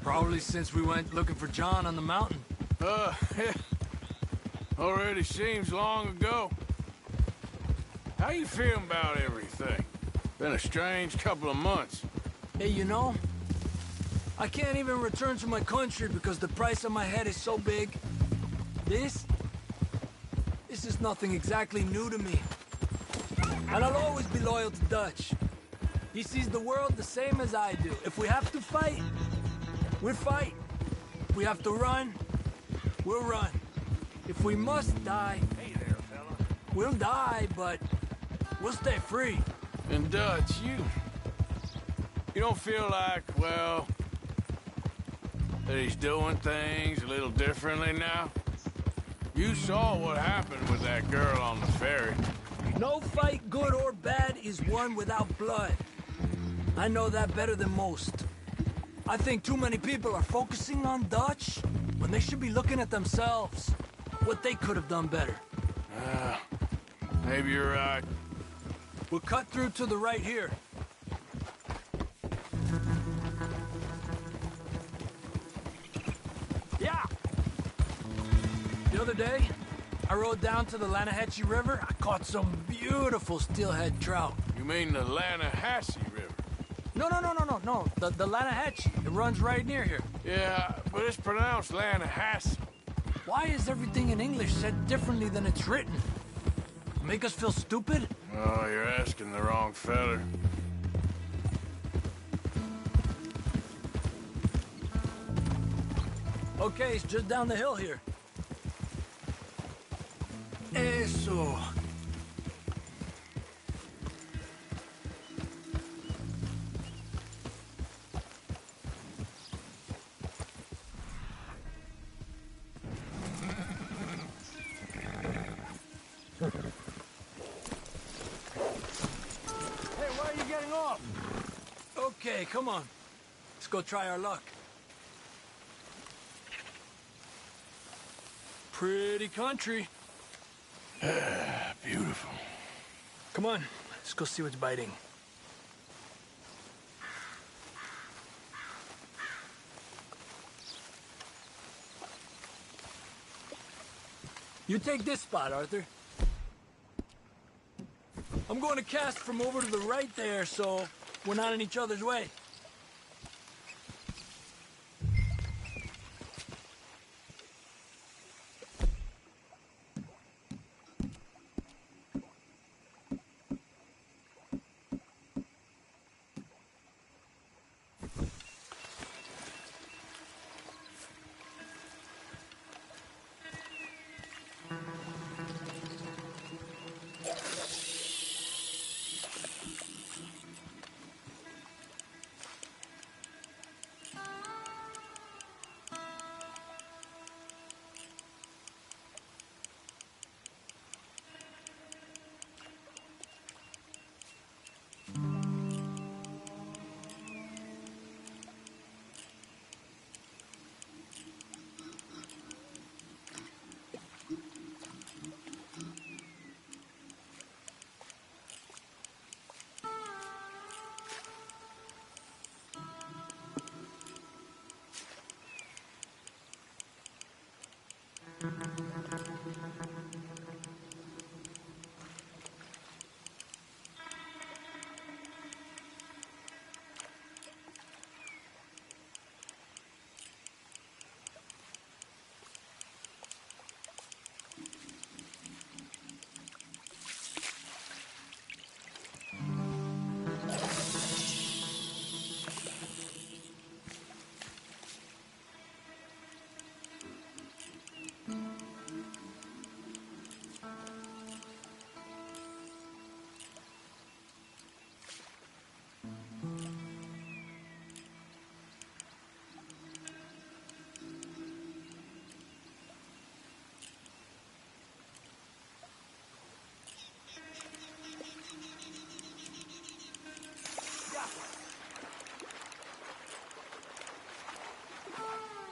Probably since we went looking for John on the mountain. Already seems long ago. How you feeling about everything? Been a strange couple of months. Hey, you know, I can't even return to my country because the price on my head is so big. This is nothing exactly new to me. And I'll always be loyal to Dutch. He sees the world the same as I do. If we have to fight, we'll fight. If we have to run, we'll run. If we must die, hey there, fella, we'll die, but we'll stay free. And Dutch, you don't feel like, well, that he's doing things a little differently now? You saw what happened with that girl on the ferry. No fight, good or bad, is won without blood. I know that better than most. I think too many people are focusing on Dutch when they should be looking at themselves. What they could have done better. Maybe you're right. We'll cut through to the right here. Yeah! The other day, I rode down to the Lanahatchee River. I caught some beautiful steelhead trout. You mean the Lanahatchee River? No. The Lanahatchee. It runs right near here. Yeah, but it's pronounced Lanahatchee. Why is everything in English said differently than it's written? Make us feel stupid? Oh, you're asking the wrong feller. Okay, it's just down the hill here. Eso. Hey, why are you getting off? Okay, come on. Let's go try our luck. Pretty country. Beautiful. Come on, let's go see what's biting. You take this spot, Arthur. I'm going to cast from over to the right there, so we're not in each other's way.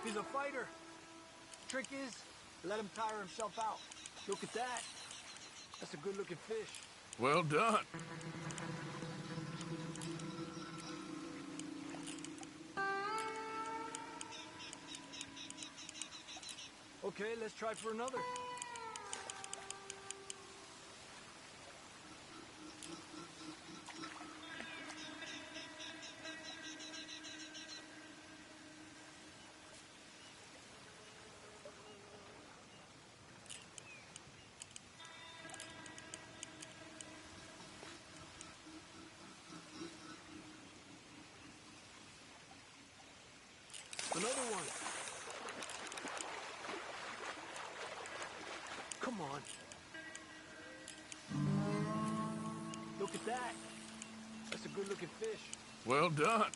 He's a fighter. Trick is, let him tire himself out. Look at that. That's a good-looking fish. Well done. Okay, let's try for another. Another one. Come on. Look at that. That's a good-looking fish. Well done.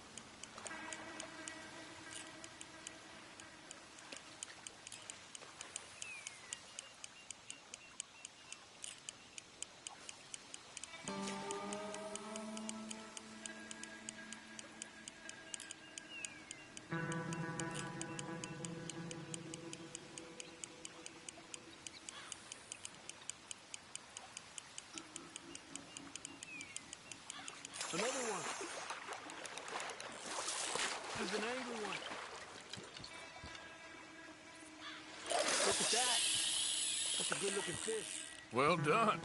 good-looking fish. Well done.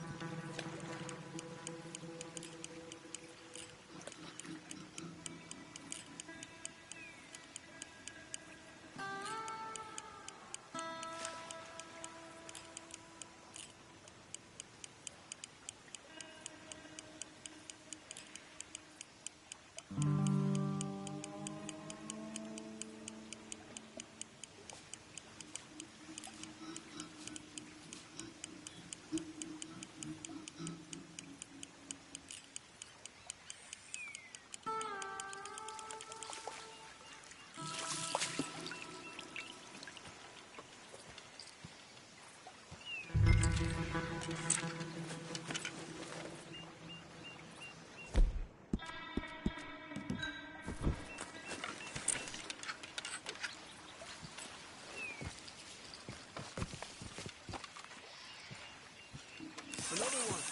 Another one.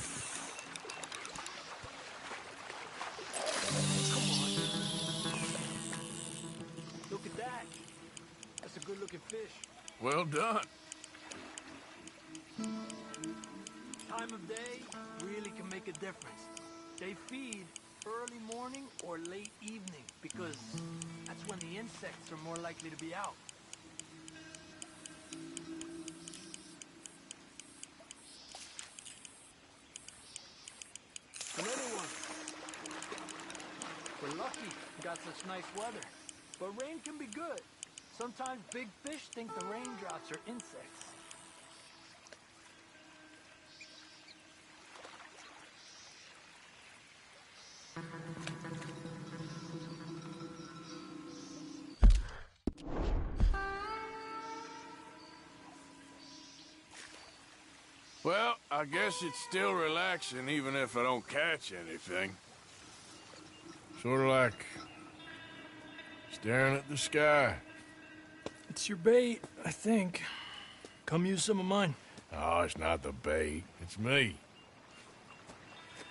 Come on. Look at that. That's a good-looking fish. Well done. Time of day really can make a difference. They feed early morning or late evening because that's when the insects are more likely to be out. Another one. We're lucky we got such nice weather. But rain can be good. Sometimes big fish think the raindrops are insects. Well, I guess it's still relaxing even if I don't catch anything. Sort of like staring at the sky. It's your bait, I think. Come use some of mine. Oh, it's not the bait. It's me.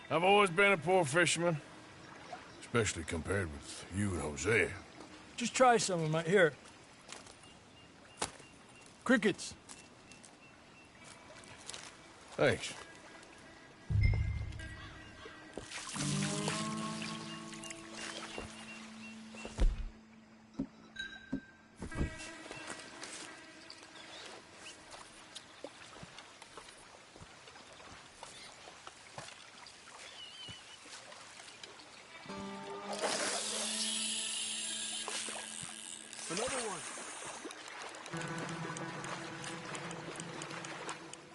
I've always been a poor fisherman. Especially compared with you and Hosea. Just try some of mine. Here. Crickets. Thanks. Another one.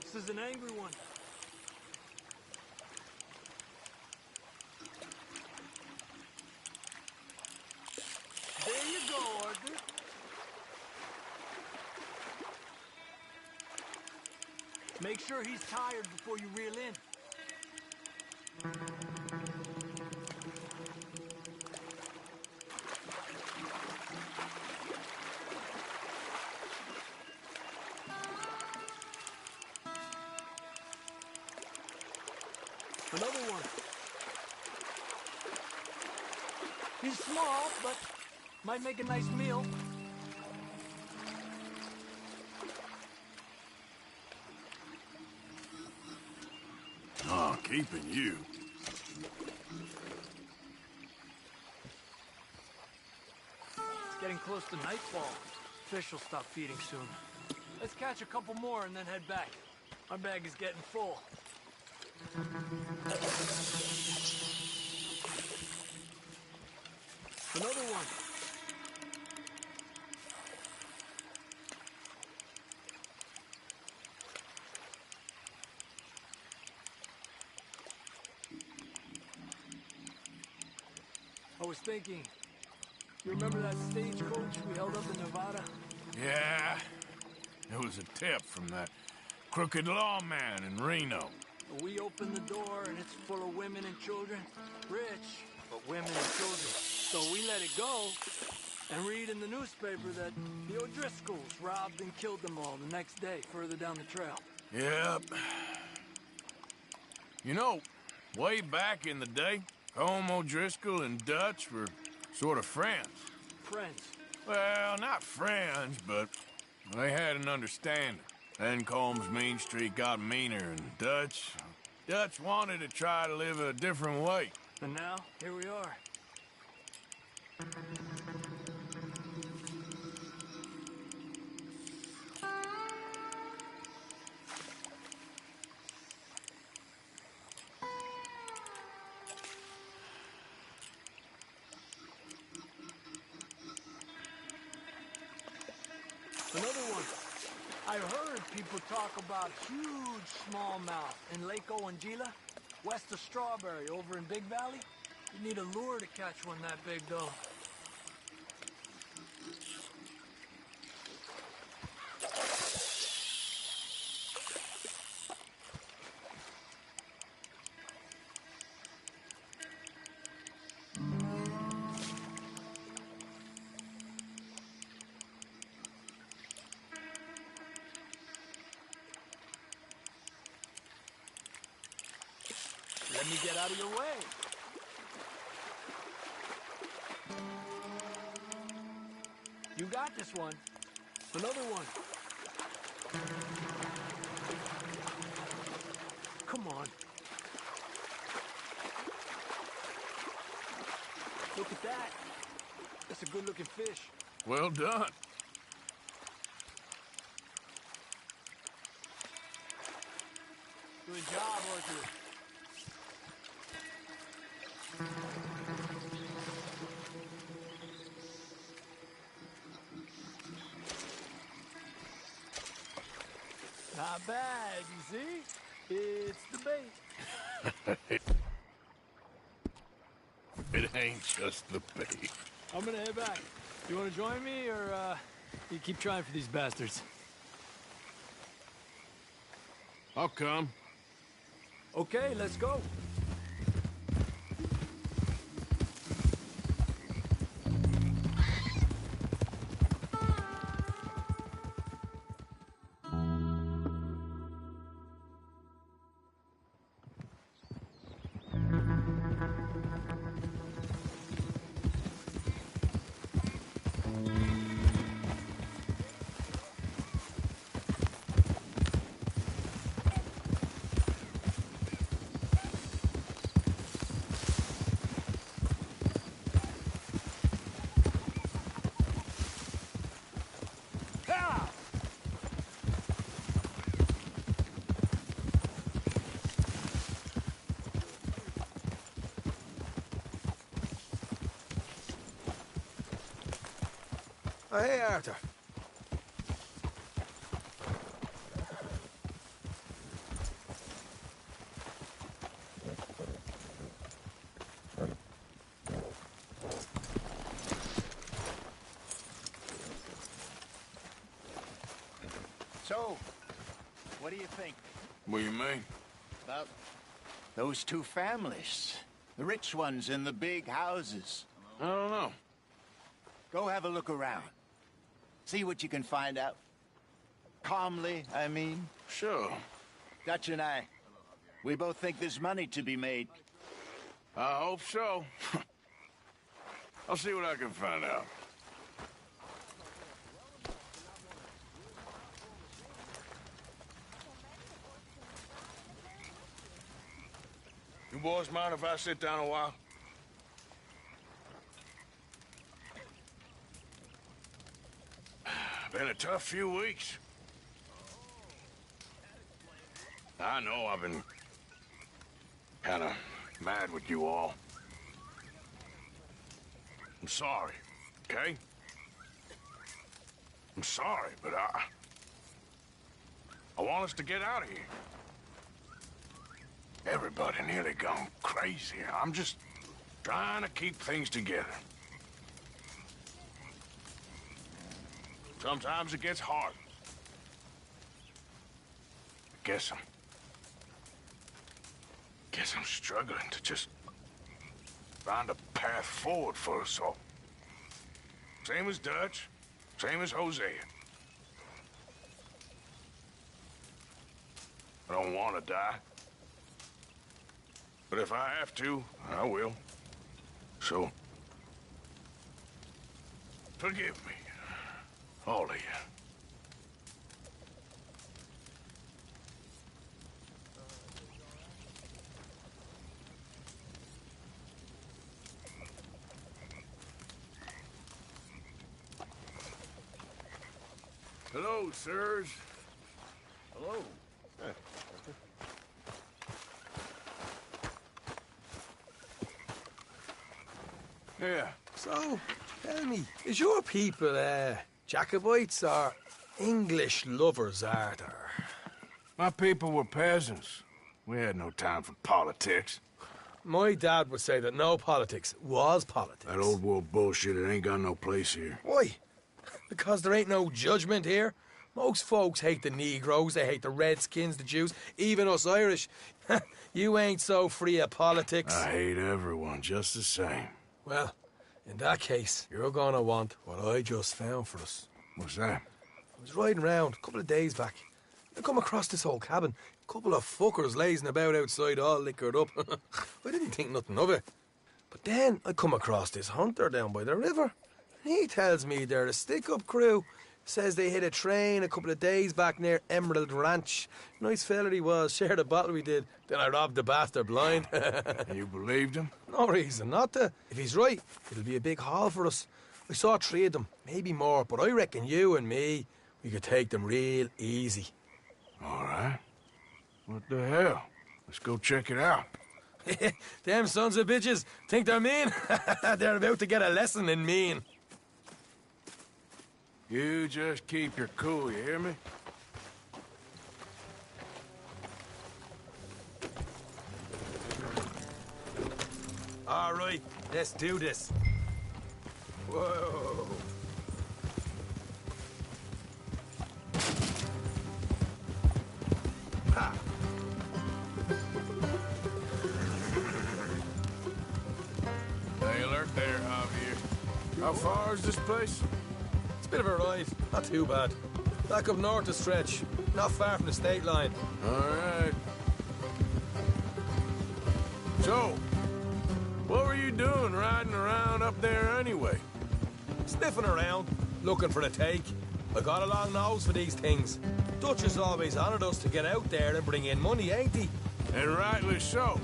This is an angry one. There you go, Arthur. Make sure he's tired before you reel in. Another one. He's small, but might make a nice meal. Oh, keeping you. It's getting close to nightfall. Fish will stop feeding soon. Let's catch a couple more and then head back. Our bag is getting full. Another one. I was thinking, you remember that stagecoach we held up in Nevada? Yeah. It was a tip from that crooked lawman in Reno. We opened the door and it's full of women and children. Rich, but women and children. So we let it go and read in the newspaper that the O'Driscolls robbed and killed them all the next day further down the trail. Yep. You know, way back in the day, Colm O'Driscoll and Dutch were sort of friends. Friends? Well, not friends, but they had an understanding. Then Combs Mean Street got meaner, and Dutch wanted to try to live a different way. And now, here we are. Another one. I heard people talk about huge smallmouth in Lake Owanjila, west of Strawberry, over in Big Valley. You need a lure to catch one that big, though. Let me get out of your way. You got this one. Another one. Come on. Look at that. That's a good-looking fish. Well done. Good job, Arthur. Not bad, you see? It's the bait. It ain't just the bait. I'm gonna head back. You wanna join me, or, you keep trying for these bastards? I'll come. Okay, let's go. Oh, hey, Arthur. So, what do you think? What do you mean? About those two families. The rich ones in the big houses. I don't know. Go have a look around. See what you can find out. Calmly, I mean. Sure. Dutch and I, we both think there's money to be made. I hope so. I'll see what I can find out. You boys mind if I sit down a while? Been a tough few weeks. I know I've been kind of mad with you all. I'm sorry, okay? I'm sorry, but I want us to get out of here. Everybody nearly gone crazy. I'm just trying to keep things together. Sometimes it gets hard. Guess I'm struggling to just find a path forward for us all. Same as Dutch, same as Hosea. I don't want to die. But if I have to, I will. So, forgive me. All of you. Hello, sirs. Hello. Yeah. So, tell me, is your people, Jacobites or English lovers, Arthur? My people were peasants. We had no time for politics. My dad would say that no politics was politics. That old world bullshit, it ain't got no place here. Why? Because there ain't no judgment here. Most folks hate the Negroes, they hate the Redskins, the Jews, even us Irish. You ain't so free of politics. I hate everyone just the same. Well, in that case, you're gonna want what I just found for us. What's that? I was riding around a couple of days back. I come across this old cabin. A couple of fuckers lazing about outside all liquored up. I didn't think nothing of it. But then I come across this hunter down by the river. And he tells me they're a stick-up crew. Says they hit a train a couple of days back near Emerald Ranch. Nice fella he was. Shared a bottle we did. Then I robbed the bastard blind. You believed him? No reason not to. If he's right, it'll be a big haul for us. I saw 3 of them, maybe more, but I reckon you and me, we could take them real easy. All right. What the hell? Let's go check it out. Them sons of bitches think they're mean. They're about to get a lesson in mean. You just keep your cool, you hear me? All right, let's do this. Whoa. Ha. Hey, alert there, Javier. How far is this place? It's a bit of a ride, not too bad. Back up north a stretch, not far from the state line. All right. So, what were you doing riding around up there anyway? Sniffing around, looking for the take. I got a long nose for these things. Dutch has always honoured us to get out there and bring in money, ain't he? And rightly so.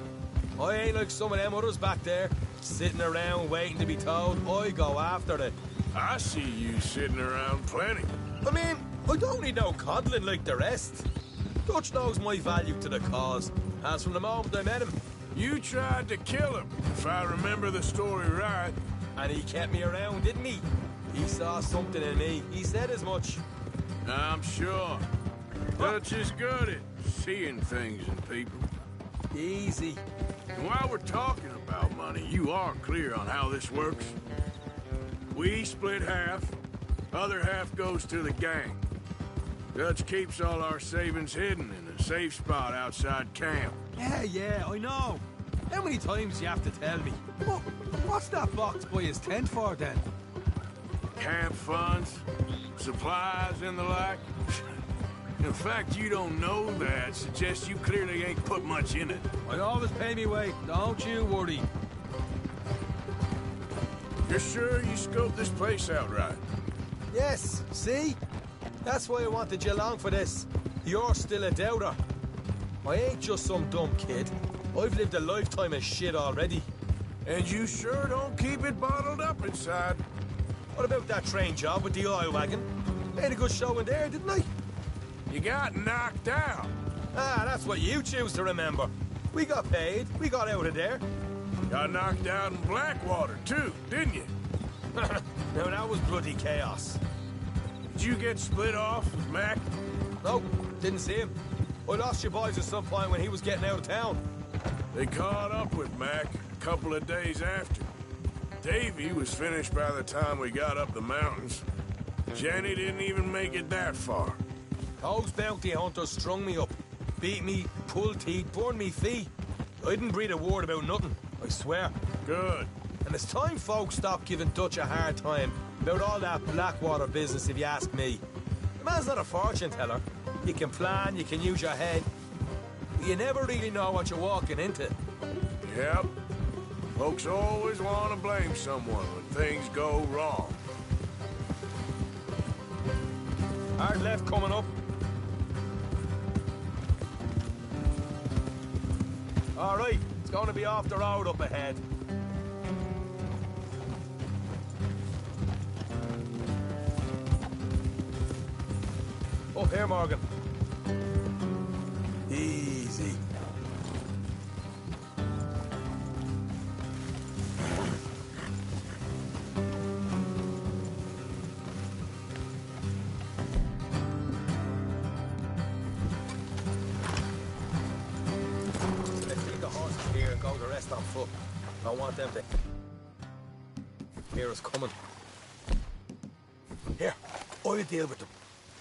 I ain't like some of them others back there, sitting around waiting to be told. I go after it. I see you sitting around plenty. I mean, I don't need no coddling like the rest. Dutch knows my value to the cause, as from the moment I met him. You tried to kill him, if I remember the story right. And he kept me around, didn't he? He saw something in me. He said as much. I'm sure. Dutch is good at seeing things in people. Easy. And while we're talking about money, you are clear on how this works? We split half, other half goes to the gang. Dutch keeps all our savings hidden in a safe spot outside camp. Yeah, I know. How many times do you have to tell me? What's that box by his tent for, then? Camp funds, supplies, and the like. In fact, you don't know that suggests you clearly ain't put much in it. I always pay me way, don't you worry. You're sure you scoped this place out right? Yes, see? That's why I wanted you along for this. You're still a doubter. I ain't just some dumb kid. I've lived a lifetime of shit already. And you sure don't keep it bottled up inside. What about that train job with the oil wagon? Made a good show in there, didn't I? You got knocked out. Ah, that's what you choose to remember. We got paid. We got out of there. Got knocked out in Blackwater, too, didn't you? Now, that was bloody chaos. Did you get split off with Mac? No, didn't see him. I lost your boys at some point when he was getting out of town. They caught up with Mac a couple of days after. Davy was finished by the time we got up the mountains. Jenny didn't even make it that far. Those bounty hunters strung me up, beat me, pulled teeth, burned me feet. I didn't breathe a word about nothing, I swear. Good. And it's time folks stopped giving Dutch a hard time about all that Blackwater business, if you ask me. The man's not a fortune teller. You can plan, you can use your head. But you never really know what you're walking into. Yep. Folks always want to blame someone when things go wrong. Hard left coming up. All right, it's going to be off the road up ahead. Up here, Morgan. Easy. Let's leave the horses here and go the rest on foot. I want them to hear us coming. Here, I'll deal with them.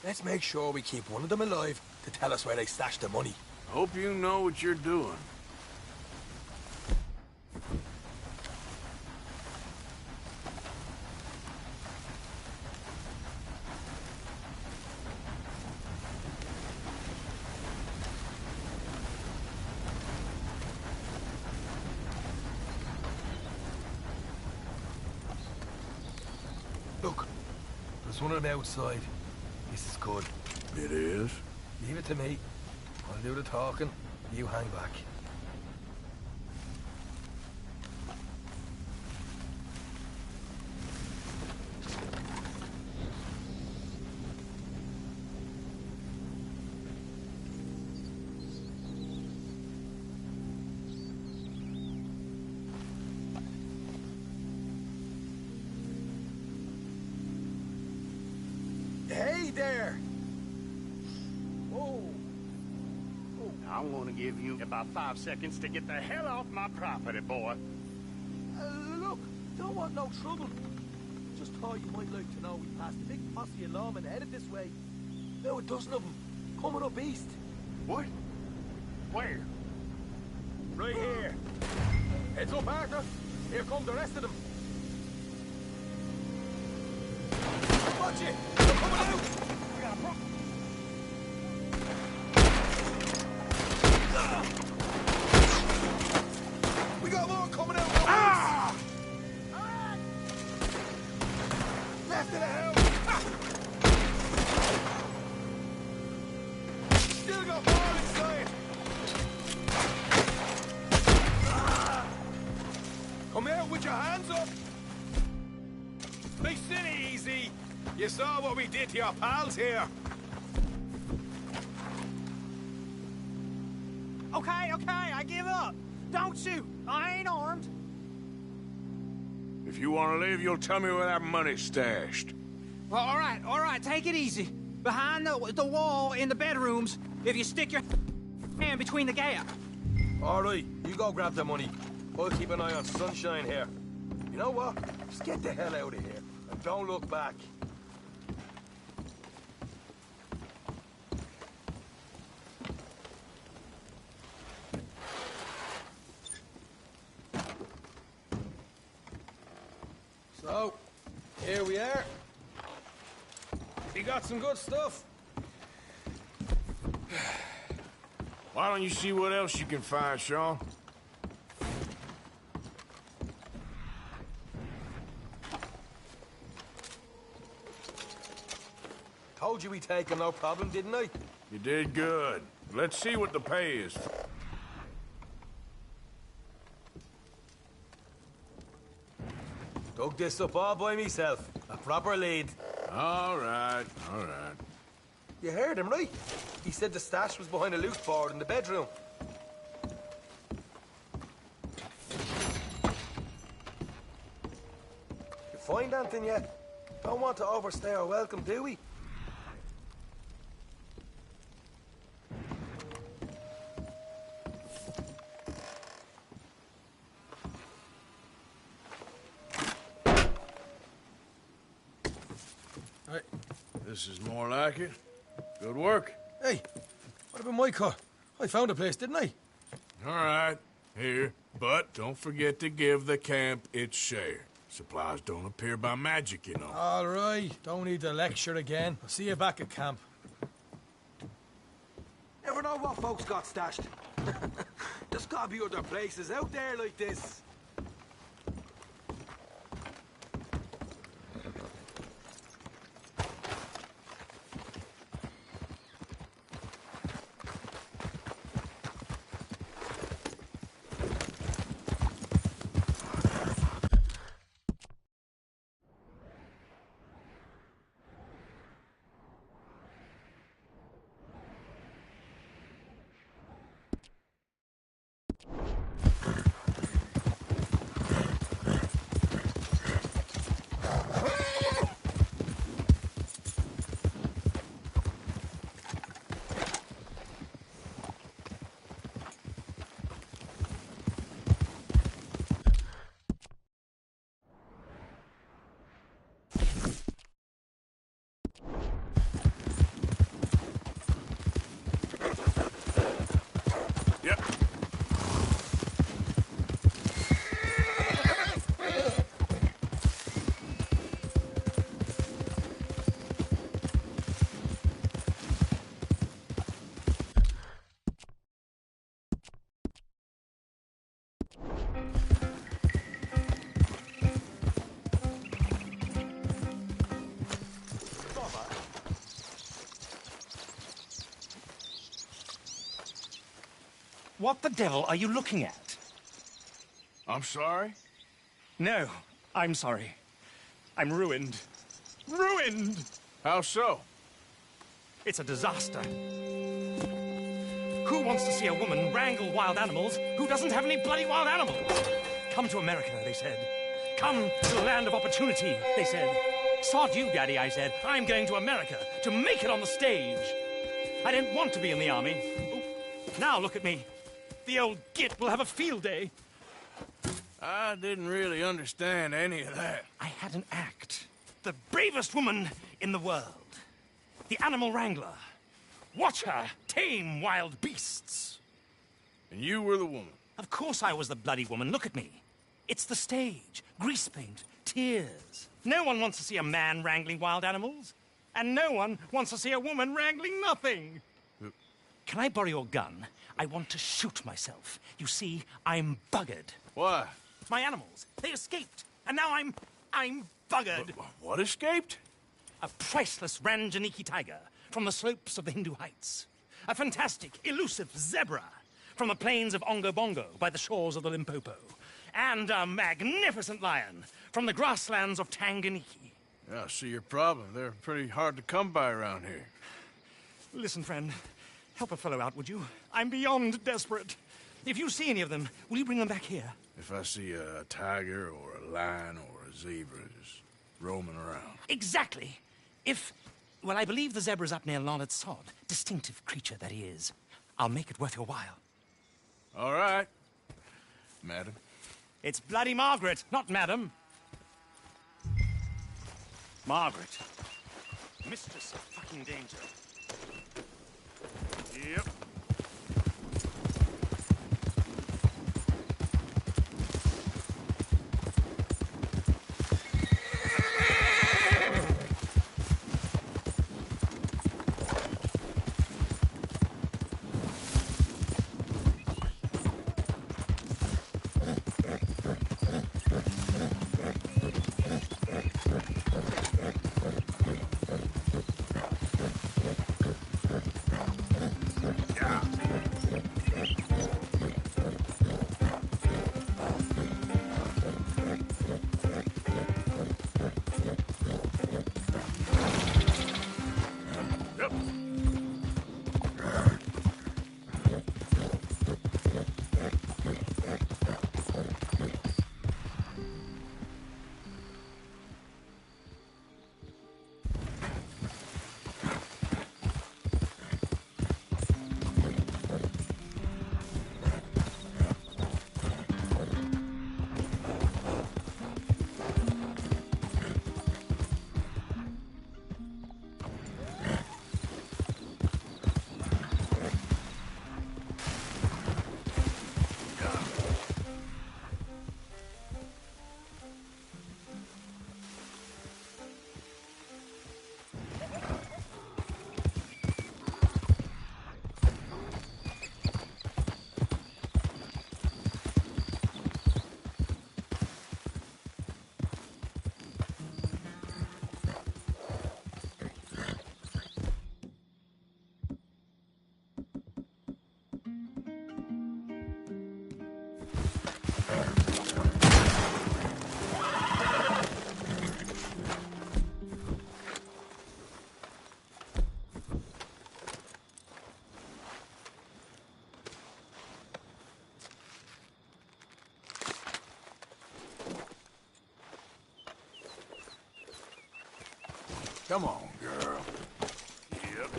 Let's make sure we keep one of them alive to tell us where they stashed the money. Hope you know what you're doing. Look, there's one of them outside. This is good. It is? Leave it to me. I'll do the talking. You hang back. Hey there! I'm gonna give you about 5 seconds to get the hell off my property, boy. Look, don't want no trouble. Just thought you might like to know we passed a big posse of lawmen headed this way. Now a dozen of them, coming up east. What? Where? Right here. Heads up, Arthur. Here come the rest of them. Watch it! They're coming out! We got a problem. We got more coming out. Ah! Left of the house. Still got more inside. Come out with your hands up. Nice and easy. You saw what we did to your pals here. Okay, I give up. Don't shoot. I ain't armed. If you want to leave, you'll tell me where that money's stashed. Well, all right, take it easy. Behind the wall in the bedrooms, if you stick your hand between the gap. All right, you go grab the money. I'll keep an eye on Sunshine here. You know what? Just get the hell out of here. And don't look back. So, here we are. You got some good stuff. Why don't you see what else you can find, Sean? Told you we take him, no problem, didn't I? You did good. Let's see what the pay is. Dug this up all by myself. A proper lead. All right, all right. You heard him, right? He said the stash was behind a loot board in the bedroom. You find anything yet? Don't want to overstay our welcome, do we? Hey, this is more like it. Good work. Hey, what about my car? I found a place, didn't I? All right, here. But don't forget to give the camp its share. Supplies don't appear by magic, you know. All right, don't need to lecture again. I'll see you back at camp. Never know what folks got stashed. There's gotta be other places out there like this. What the devil are you looking at? I'm sorry? No, I'm sorry. I'm ruined. Ruined! How so? It's a disaster. Who wants to see a woman wrangle wild animals who doesn't have any bloody wild animals? Come to America, they said. Come to the land of opportunity, they said. Sod you, Daddy, I said. I'm going to America to make it on the stage. I didn't want to be in the army. Oh, now look at me. The old git will have a field day. I didn't really understand any of that. I had an act. The bravest woman in the world. The animal wrangler. Watch her tame wild beasts. And you were the woman? Of course I was the bloody woman. Look at me. It's the stage. Grease paint. Tears. No one wants to see a man wrangling wild animals. And no one wants to see a woman wrangling nothing. Can I borrow your gun? I want to shoot myself. You see, I'm buggered. Why? My animals. They escaped. And now I'm buggered. What escaped? A priceless Ranjaniki tiger from the slopes of the Hindu Heights. A fantastic, elusive zebra from the plains of Ongo Bongo by the shores of the Limpopo. And a magnificent lion from the grasslands of Tanganyika. Yeah, I see your problem. They're pretty hard to come by around here. Listen, friend. Help a fellow out, would you? I'm beyond desperate. If you see any of them, will you bring them back here? If I see a tiger or a lion or a zebra just roaming around. Exactly. Well, I believe the zebra's up near Larned Sod. Distinctive creature that he is. I'll make it worth your while. All right, madam. It's bloody Margaret, not madam. Margaret. Mistress of fucking danger. Yep. Come on, girl. Yep.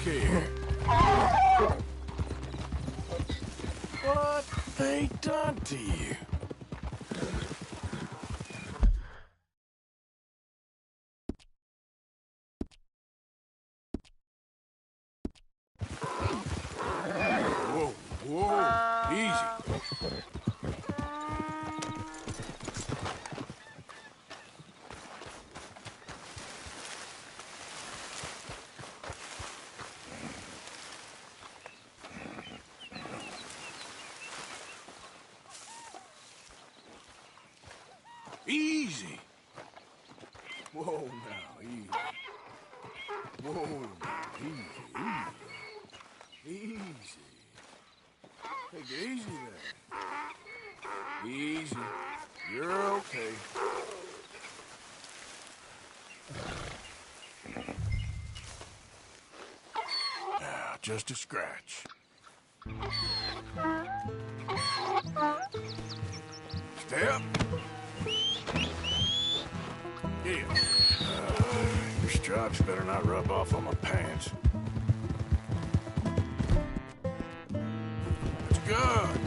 care. What they done to you? Whoa, whoa, easy. Easy. Whoa, now, easy. Whoa, now, easy, easy. Easy. Take it easy there. Easy. You're okay. Now, just a scratch. Step. Yeah. Your stripes better not rub off on my pants. That's good.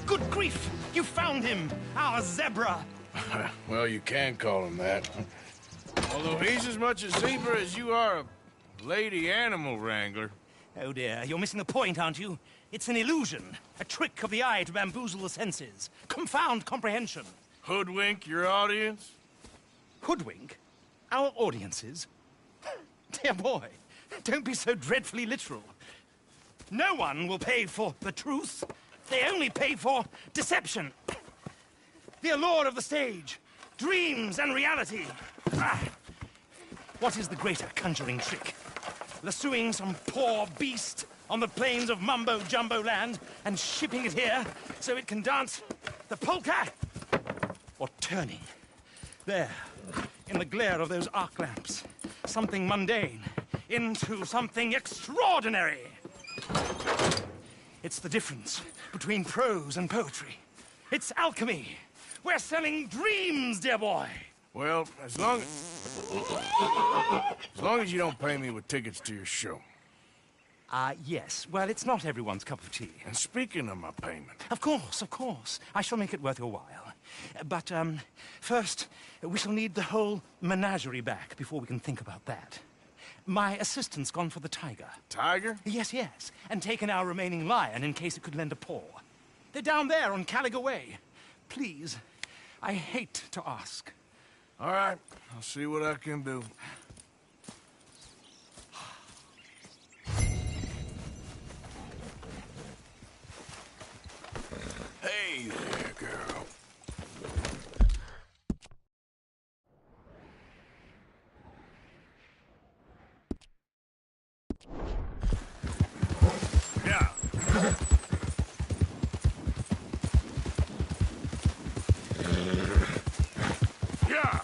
Good grief! You found him! Our zebra! Well, you can call him that. Although he's as much a zebra as you are a lady animal wrangler. Oh dear, you're missing the point, aren't you? It's an illusion. A trick of the eye to bamboozle the senses. Confound comprehension. Hoodwink your audience? Hoodwink? Our audiences? Dear boy, don't be so dreadfully literal. No one will pay for the truth. They only pay for deception. The allure of the stage, dreams and reality. What is the greater conjuring trick? Lassoing some poor beast on the plains of mumbo-jumbo land and shipping it here so it can dance the polka? Or turning, there, in the glare of those arc lamps, something mundane into something extraordinary? It's the difference between prose and poetry. It's alchemy. We're selling dreams, dear boy. Well, as long as you don't pay me with tickets to your show. Yes. Well, it's not everyone's cup of tea. And speaking of my payment... Of course, of course. I shall make it worth your while. But, first, we shall need the whole menagerie back before we can think about that. My assistant's gone for the tiger. Tiger? Yes, yes. And taken our remaining lion in case it could lend a paw. They're down there on Caliga Way. Please, I hate to ask. All right. I'll see what I can do. Hey there, girl. Yeah. Yeah.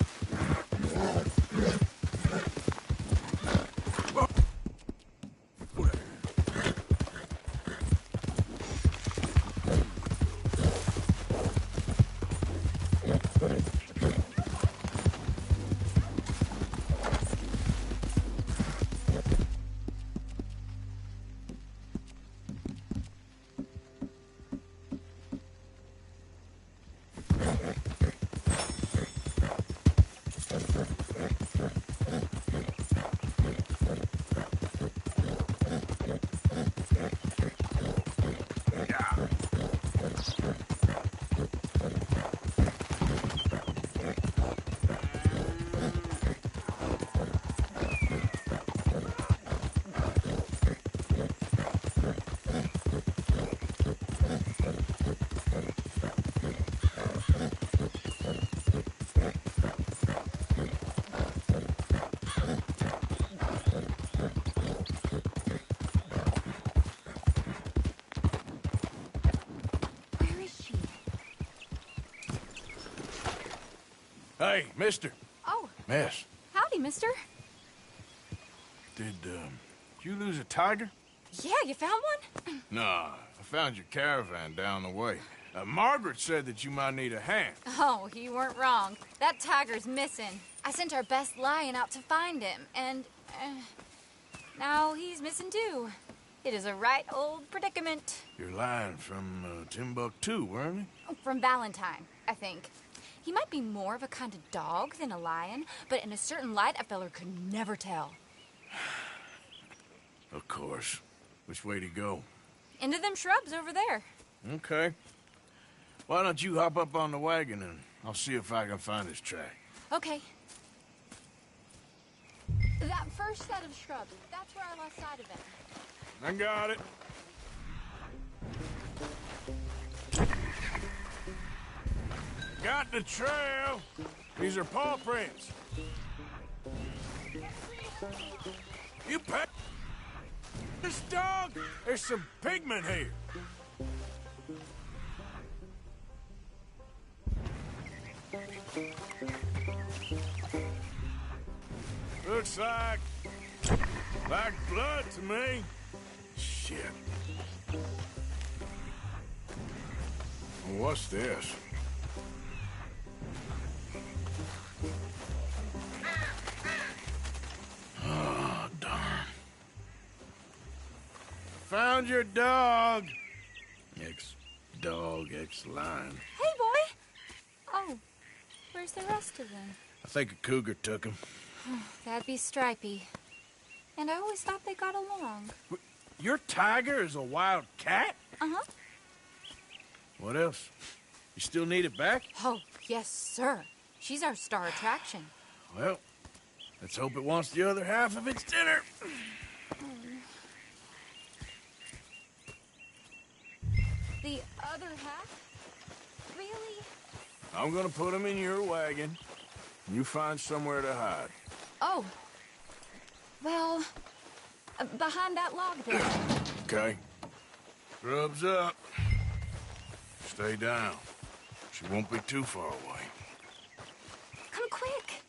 Hey, mister. Oh. Miss. Howdy, mister. Did you lose a tiger? Yeah, you found one? Nah, I found your caravan down the way. Margaret said that you might need a hand. Oh, you weren't wrong. That tiger's missing. I sent our best lion out to find him, and now he's missing too. It is a right old predicament. You're lying from Timbuktu, weren't you? From Valentine, I think. He might be more of a kind of dog than a lion, but in a certain light, a feller could never tell. Of course. Which way to go? Into them shrubs over there. Okay. Why don't you hop up on the wagon and I'll see if I can find his track. Okay. That first set of shrubs, that's where I lost sight of him. I got it. Got the trail. These are paw prints. You pet this dog? There's some pigment here. Looks like blood to me. Shit. What's this? Oh, darn. Found your dog. Ex-dog, ex-lion. Hey, boy! Oh, where's the rest of them? I think a cougar took him. That'd be Stripey. And I always thought they got along. Your tiger is a wild cat? Uh-huh. What else? You still need it back? Oh, yes, sir. She's our star attraction. Well, let's hope it wants the other half of its dinner. The other half? Really? I'm gonna put him in your wagon. You find somewhere to hide. Oh. Well, behind that log there. Okay. Grub's up. Stay down. She won't be too far away. Come quick.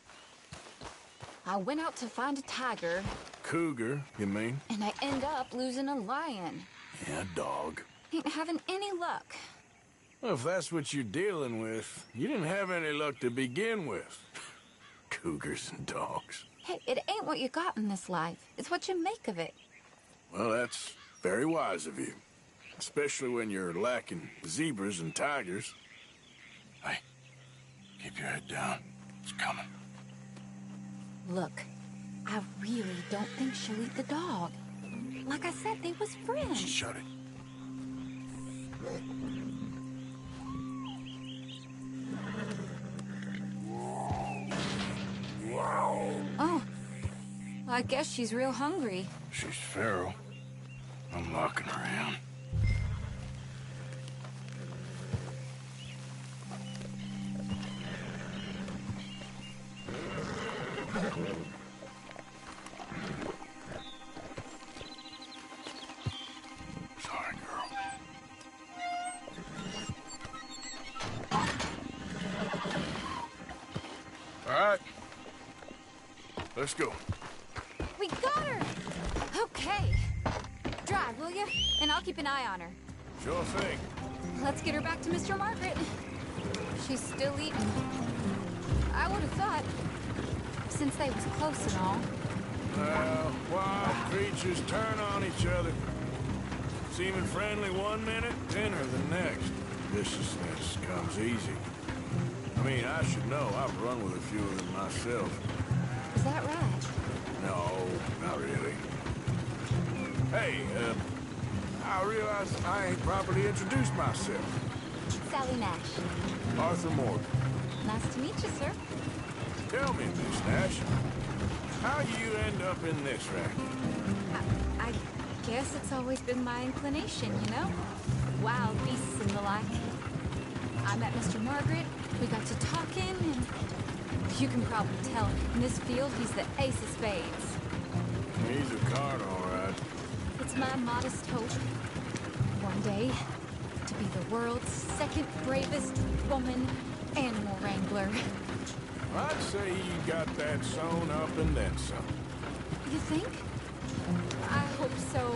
I went out to find a tiger. Cougar, you mean? And I end up losing a lion. Yeah, dog. Ain't having any luck. Well, if that's what you're dealing with, you didn't have any luck to begin with. Cougars and dogs. Hey, it ain't what you got in this life. It's what you make of it. Well, that's very wise of you. Especially when you're lacking zebras and tigers. Hey, keep your head down. It's coming. Look, I really don't think she'll eat the dog. Like I said, they was friends. Shut it. Oh, I guess she's real hungry. She's feral. I'm locking her in. Sorry, girl. All right. Let's go. We got her! Okay. Drive, will you? And I'll keep an eye on her. Sure thing. Let's get her back to Mr. Margaret. She's still eating. I would have thought, since they was close and all. Well, wild creatures turn on each other. Seeming friendly one minute, tender the next. Viciousness comes easy. I mean, I should know. I've run with a few of them myself. Is that right? No, not really. Hey, I realize I ain't properly introduced myself. Sally Nash. Arthur Morgan. Nice to meet you, sir. Tell me, Miss Nash, how you end up in this racket? I guess it's always been my inclination, you know? Wild beasts and the like. I met Mr. Margaret, we got to talking, and you can probably tell in this field he's the ace of spades. He's a card, all right. It's my modest hope, one day, to be the world's second bravest woman animal wrangler. I'd say you got that sewn up and then some. You think? I hope so.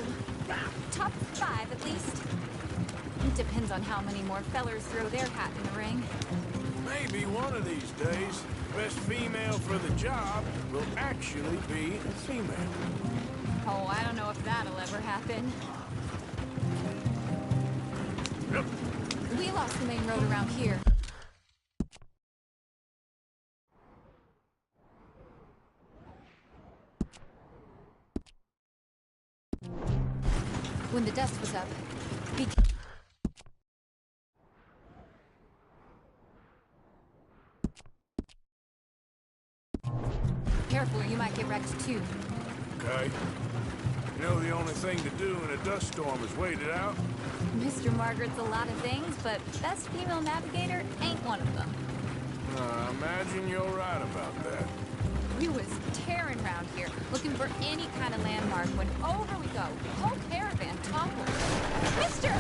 Top 5, at least. It depends on how many more fellers throw their hat in the ring. Maybe one of these days, the best female for the job will actually be a female. Oh, I don't know if that'll ever happen. We lost the main road around here. When the dust was up, careful, you might get wrecked too. Okay. You know the only thing to do in a dust storm is wait it out? Mr. Margaret's a lot of things, but best female navigator ain't one of them. I imagine you're right about that. We was tearing around here, looking for any kind of landmark when over we go. Whole caravan toppled. Mister!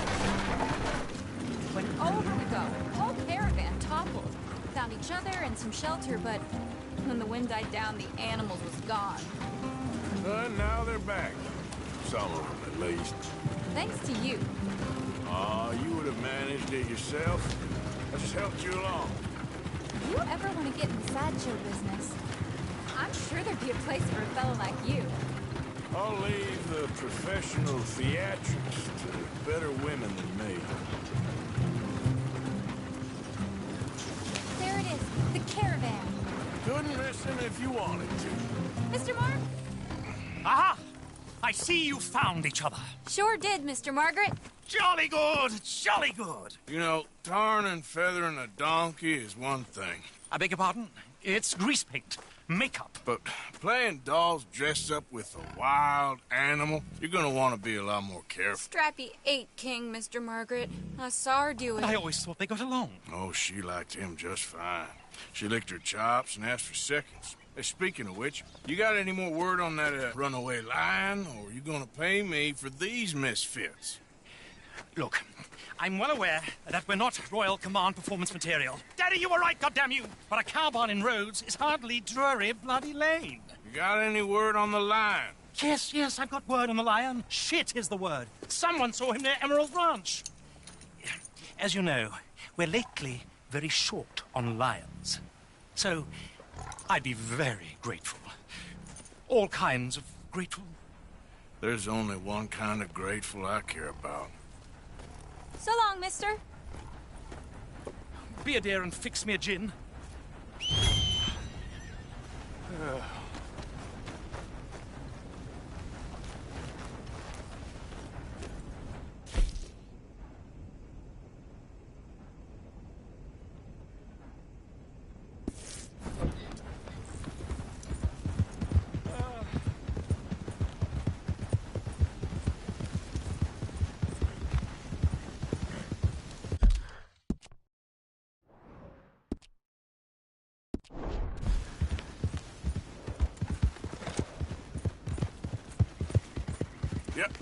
When over we go. Whole caravan toppled. Found each other and some shelter, but when the wind died down, the animals was gone. Now they're back. Some of them, at least. Thanks to you. You would have managed it yourself. I just helped you along. If you ever want to get in the sideshow business, I'm sure there'd be a place for a fellow like you. I'll leave the professional theatrics to better women than me. There it is, the caravan. Couldn't miss him if you wanted to. Mr. Mark? Aha! I see you found each other. Sure did, Mr. Margaret. Jolly good, jolly good. You know, tarring and feathering a donkey is one thing. I beg your pardon? It's grease paint, makeup. But playing dolls dressed up with a wild animal, you're gonna want to be a lot more careful. Strappy ate King, Mr. Margaret. I saw her do it. I always thought they got along. Oh, she liked him just fine. She licked her chops and asked for seconds. Hey, speaking of which, you got any more word on that runaway lion, or are you gonna pay me for these misfits? Look, I'm well aware that we're not Royal Command performance material. Daddy, you were right, goddammit you! But a cow barn in Rhodes is hardly Drury Bloody Lane. You got any word on the lion? Yes, I've got word on the lion. Shit is the word. Someone saw him near Emerald Ranch. As you know, we're lately very short on lions. So, I'd be very grateful. All kinds of grateful. There's only one kind of grateful I care about. So long, mister. Be a dear and fix me a gin. Yep.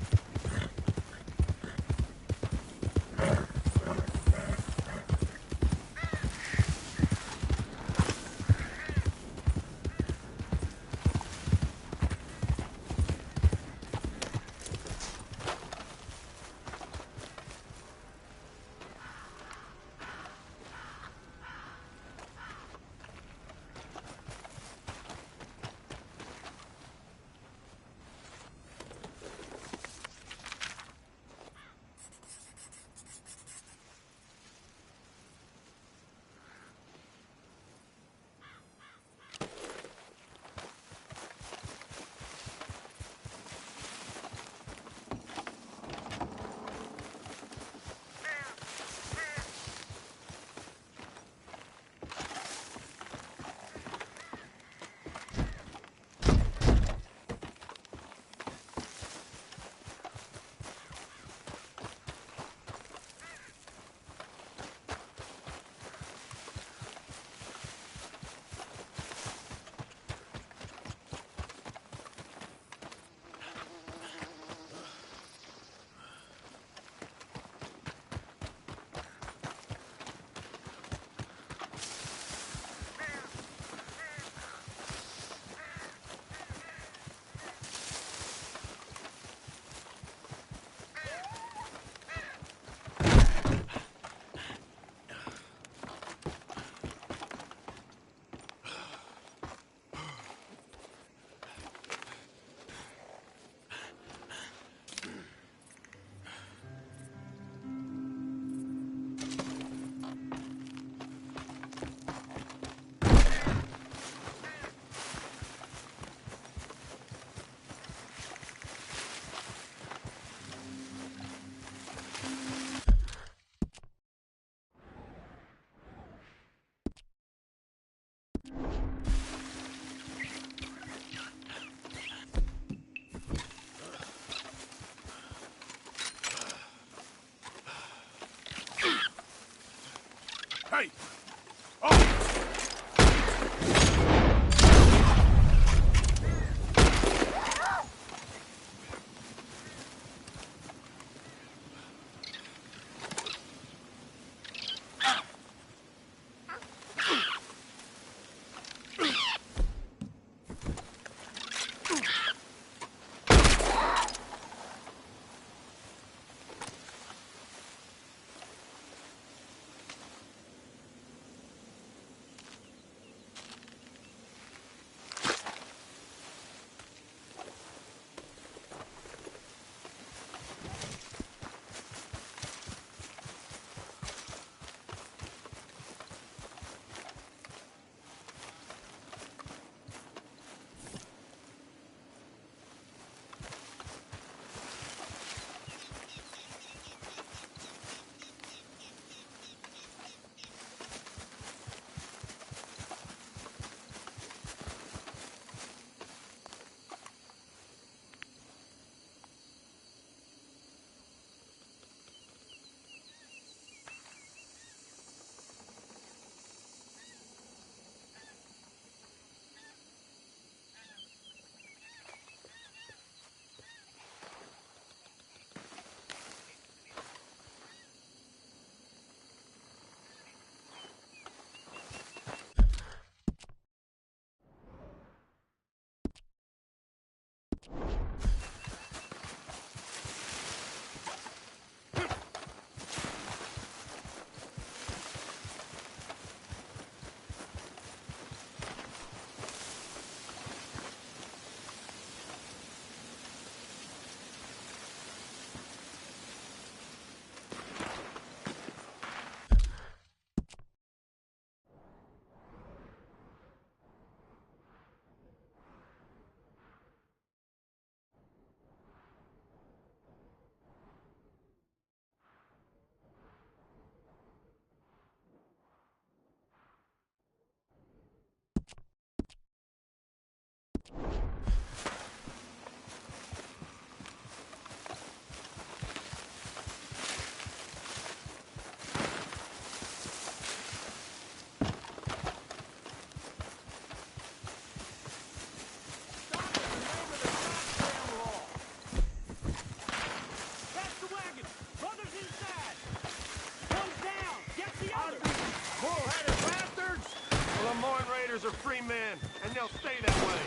are free men, and they'll stay that way.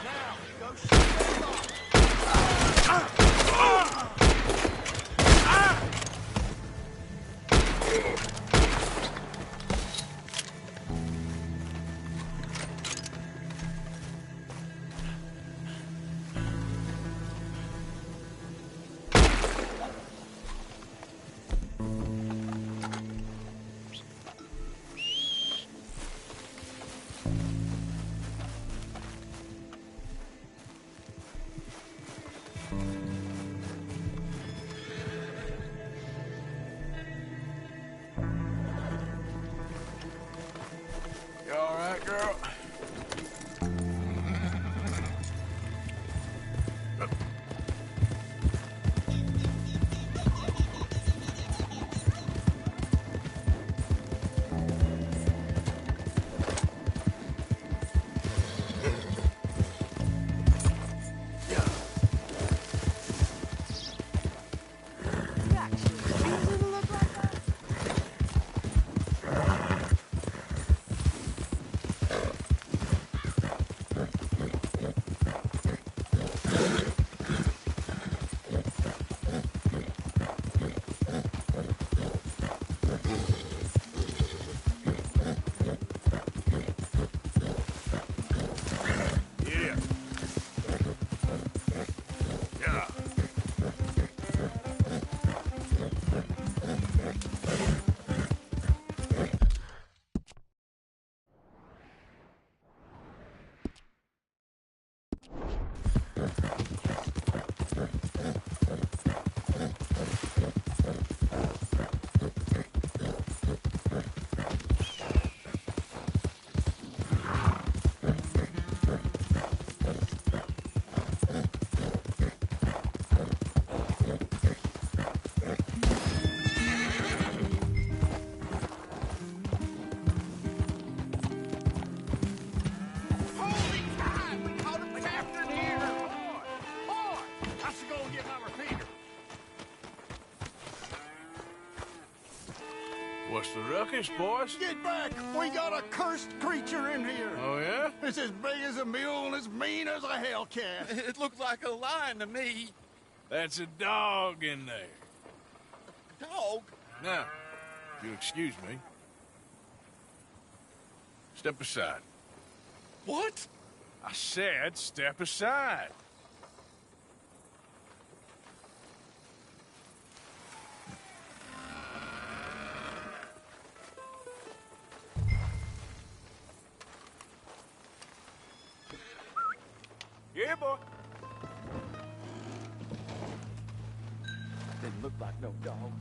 Now, go shoot them off. You all right, girl? What's the ruckus, boys? Get back! We got a cursed creature in here! Oh, yeah? It's as big as a mule and as mean as a hellcat. It looked like a lion to me. That's a dog in there. Dog? Now, if you'll excuse me. Step aside. What? I said step aside. Yeah, boy. Didn't look like no dog.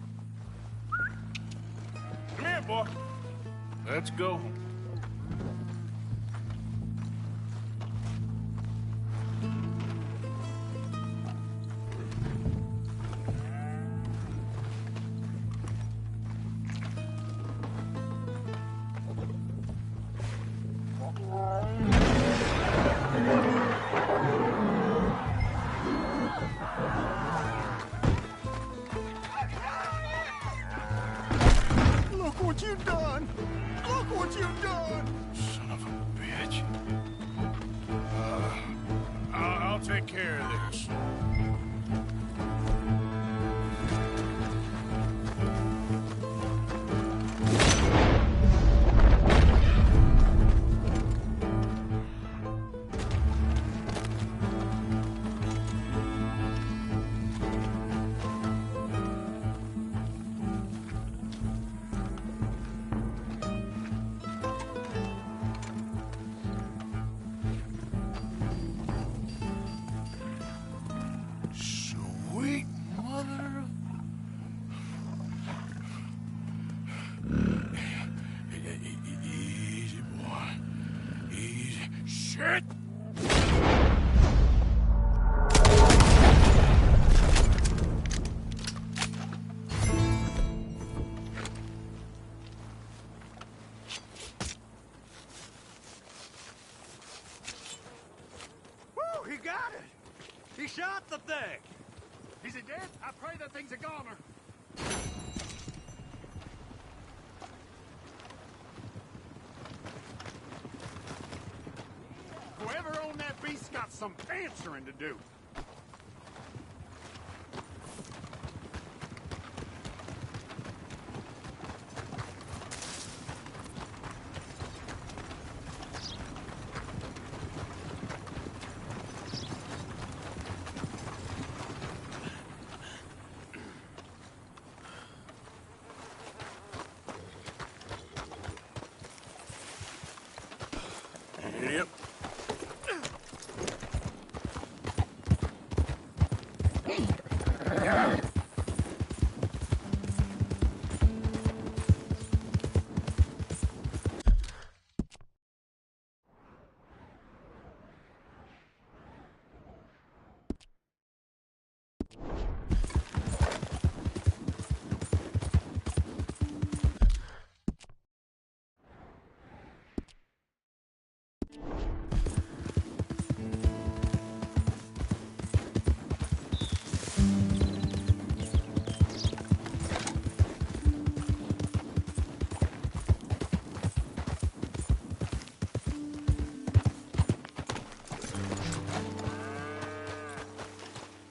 Come here, boy. Let's go. Look what you've done! Look what you've done! Son of a bitch. I'll take care of this. Sweet mother. Easy, boy. Easy. Shit! Woo! He got it! He shot the thing! Is he dead? I pray that thing's a goner. beast's got some answering to do. Yep.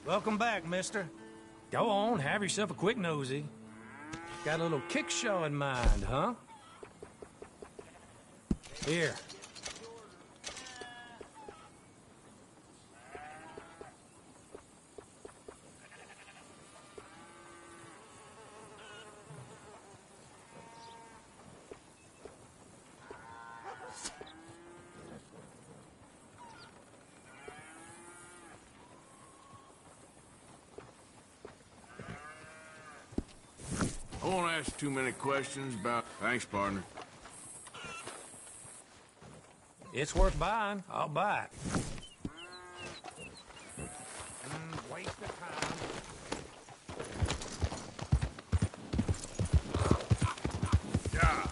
Welcome back, mister. Go on, have yourself a quick nosy. Got a little kick show in mind, huh? Here. I won't ask too many questions about... Thanks, partner. It's worth buying. I'll buy it. Waste of time. Yeah.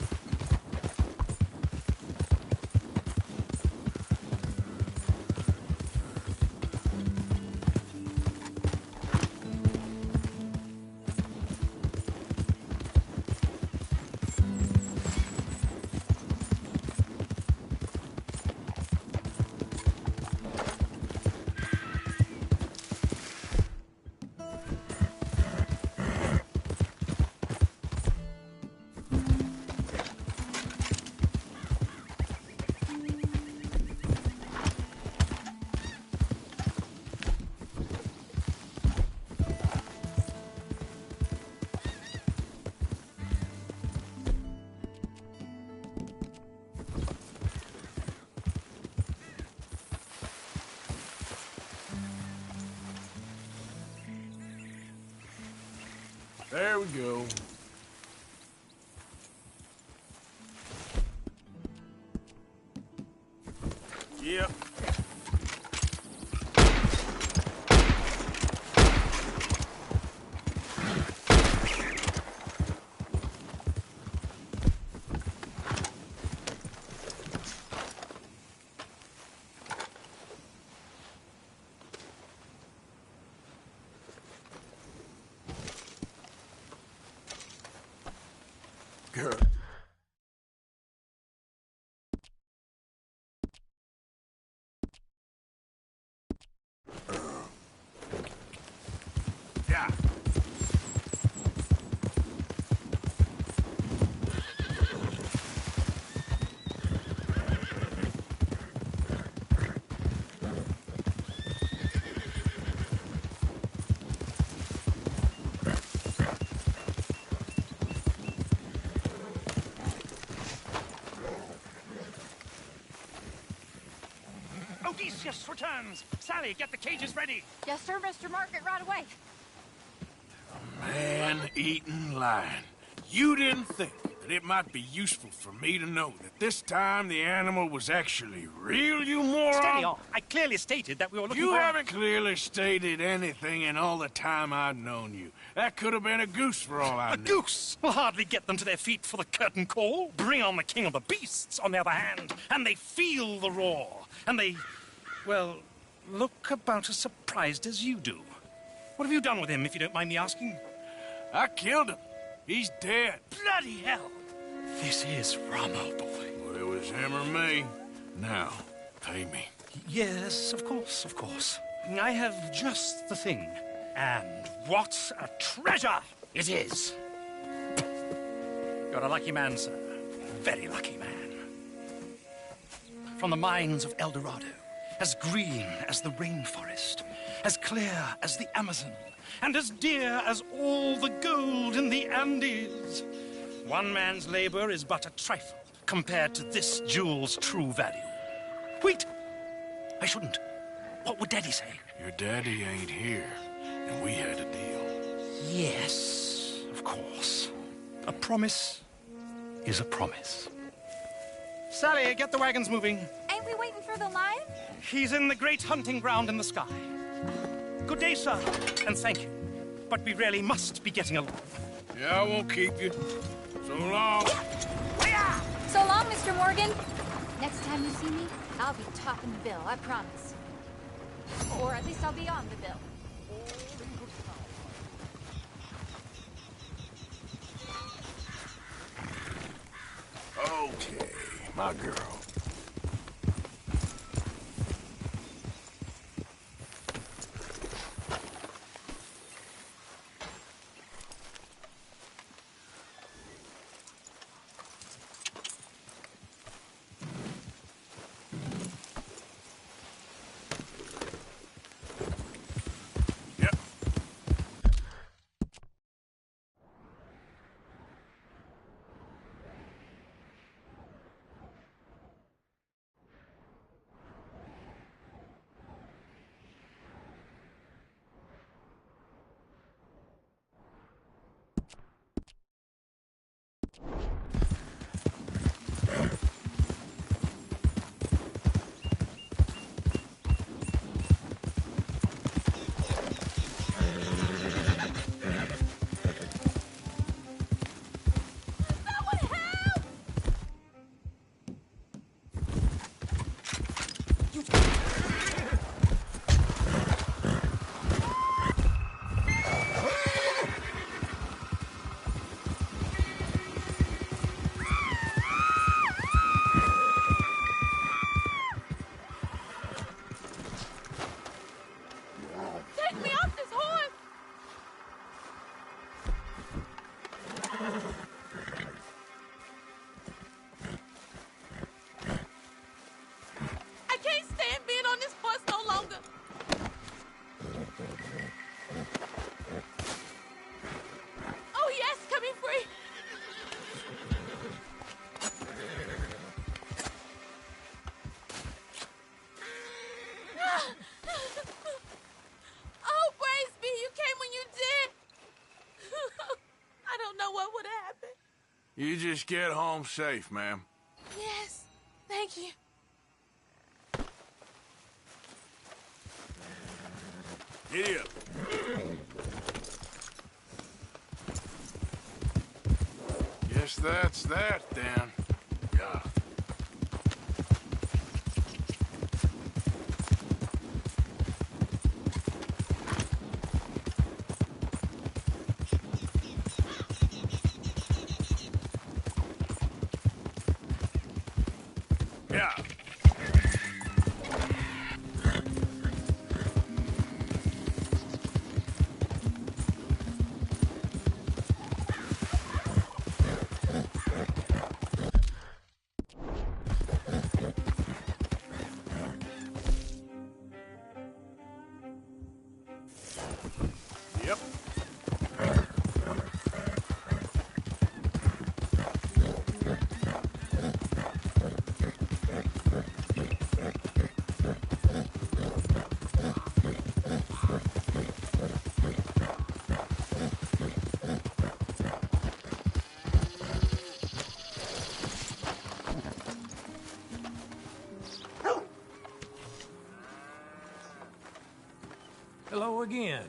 There we go. Yep. Good. Yeah. Odysseus returns! Sally, get the cages ready! Yes, sir, Mr. Margaret, right away. Man-eating lion. You didn't think that it might be useful for me to know that this time the animal was actually real, you moron? Steady on. I clearly stated that we were looking You for... haven't clearly stated anything in all the time I've known you. That could have been a goose for all I A knew. goose will hardly get them to their feet for the curtain call. Bring on the king of the beasts, on the other hand, and they feel the roar. And they, well, look about as surprised as you do. What have you done with him, if you don't mind me asking? I killed him. He's dead. Bloody hell! This is Ramo, boy. Well, it was him or me. Now, pay me. Yes, of course, of course. I have just the thing. And what a treasure it is! You're a lucky man, sir. Very lucky man. From the mines of El Dorado, as green as the rainforest, as clear as the Amazon, and as dear as all the gold in the Andes. One man's labor is but a trifle compared to this jewel's true value. Wait! I shouldn't. What would Daddy say? Your daddy ain't here, and we had a deal. Yes, of course. A promise is a promise. Sally, get the wagons moving. Ain't we waiting for the lion? He's in the great hunting ground in the sky. Good day, sir, and thank you. But we really must be getting along. Yeah, I won't keep you. So long. So long, Mr. Morgan. Next time you see me, I'll be topping the bill, I promise. Or at least I'll be on the bill. Okay, my girl. You just get home safe, ma'am. Yes, thank you. Giddy up. Guess that's that, then. Yeah. Yeah. Yep. Hello again.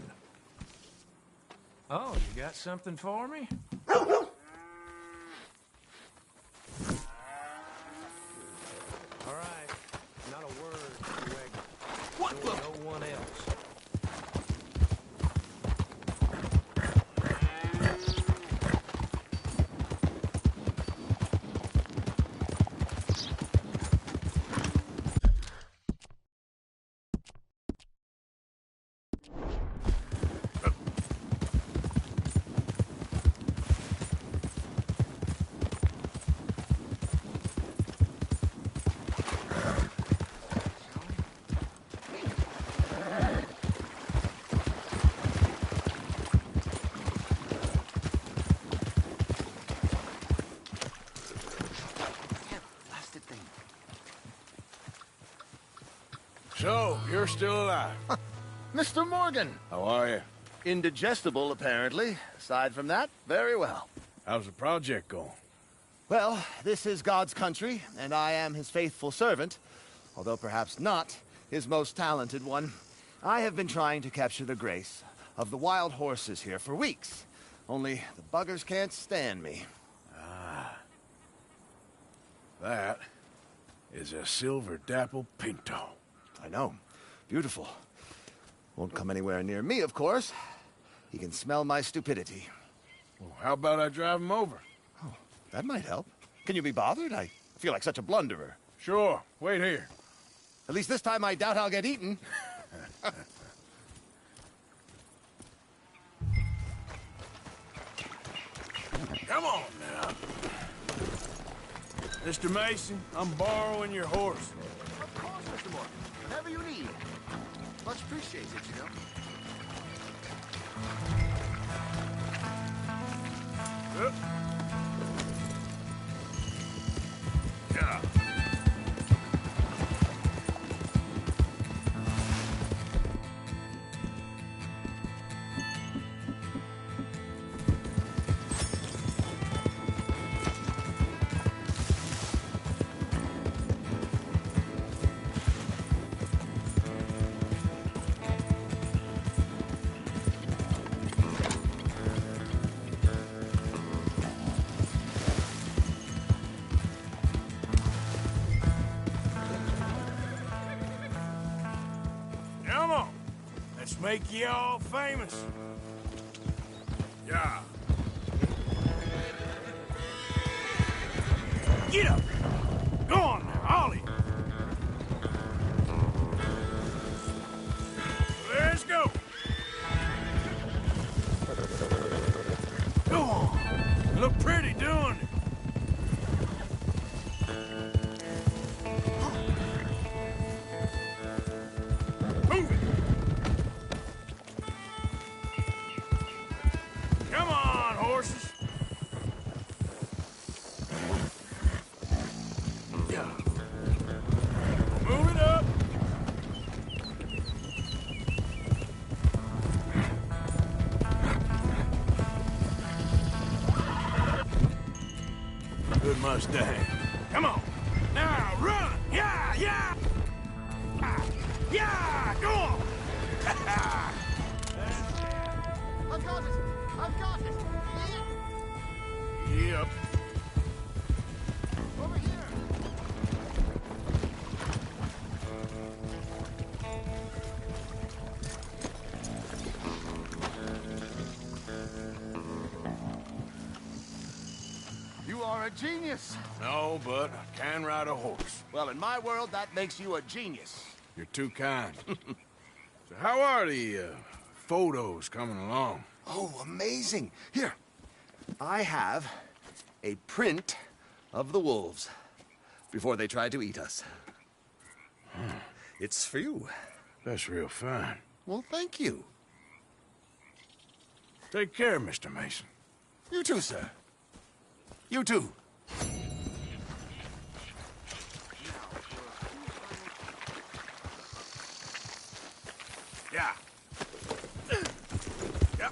Oh, you got something for me? So, you're still alive? Mr. Morgan! How are you? Indigestible, apparently. Aside from that, very well. How's the project going? Well, this is God's country, and I am his faithful servant, although perhaps not his most talented one. I have been trying to capture the grace of the wild horses here for weeks. Only the buggers can't stand me. Ah. That is a silver dapple pinto. I know. Beautiful. Won't come anywhere near me, of course. He can smell my stupidity. Well, how about I drive him over? Oh, that might help. Can you be bothered? I feel like such a blunderer. Sure. Wait here. At least this time I doubt I'll get eaten. Come on now. Mr. Mason, I'm borrowing your horse. Of course, Mr. Morgan. Whatever you need. Much appreciated, you know. Yeah. Come on. Let's make you all famous. Yeah. Get up. Go on now, Ollie. Let's go. Go on. You look pretty doing it. Move it. Come on, horses. Yeah. Move it up. Good Mustang. Come on. Now run. Yeah, yeah. Yeah, go on. I've got it. I've got it. Yep. Over here. You are a genius. No, but I can ride a horse. Well, in my world, that makes you a genius. You're too kind. So how are the photos coming along? Oh, amazing. Here, I have a print of the wolves before they tried to eat us. It's for you. That's real fine. Well, thank you. Take care, Mr. Mason. You too, sir. You too. Yeah. Yeah.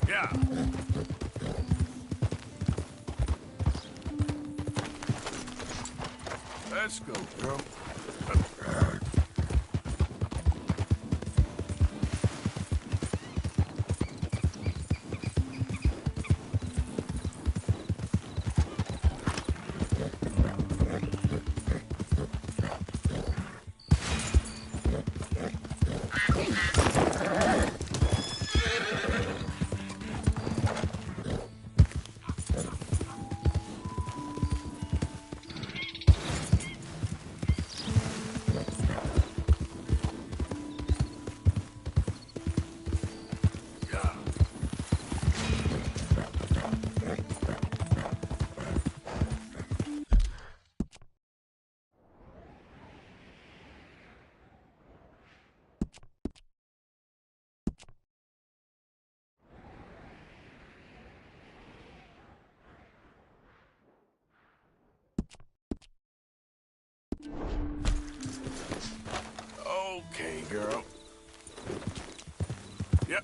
Yeah. Let's go, girl. Okay, girl. Yep.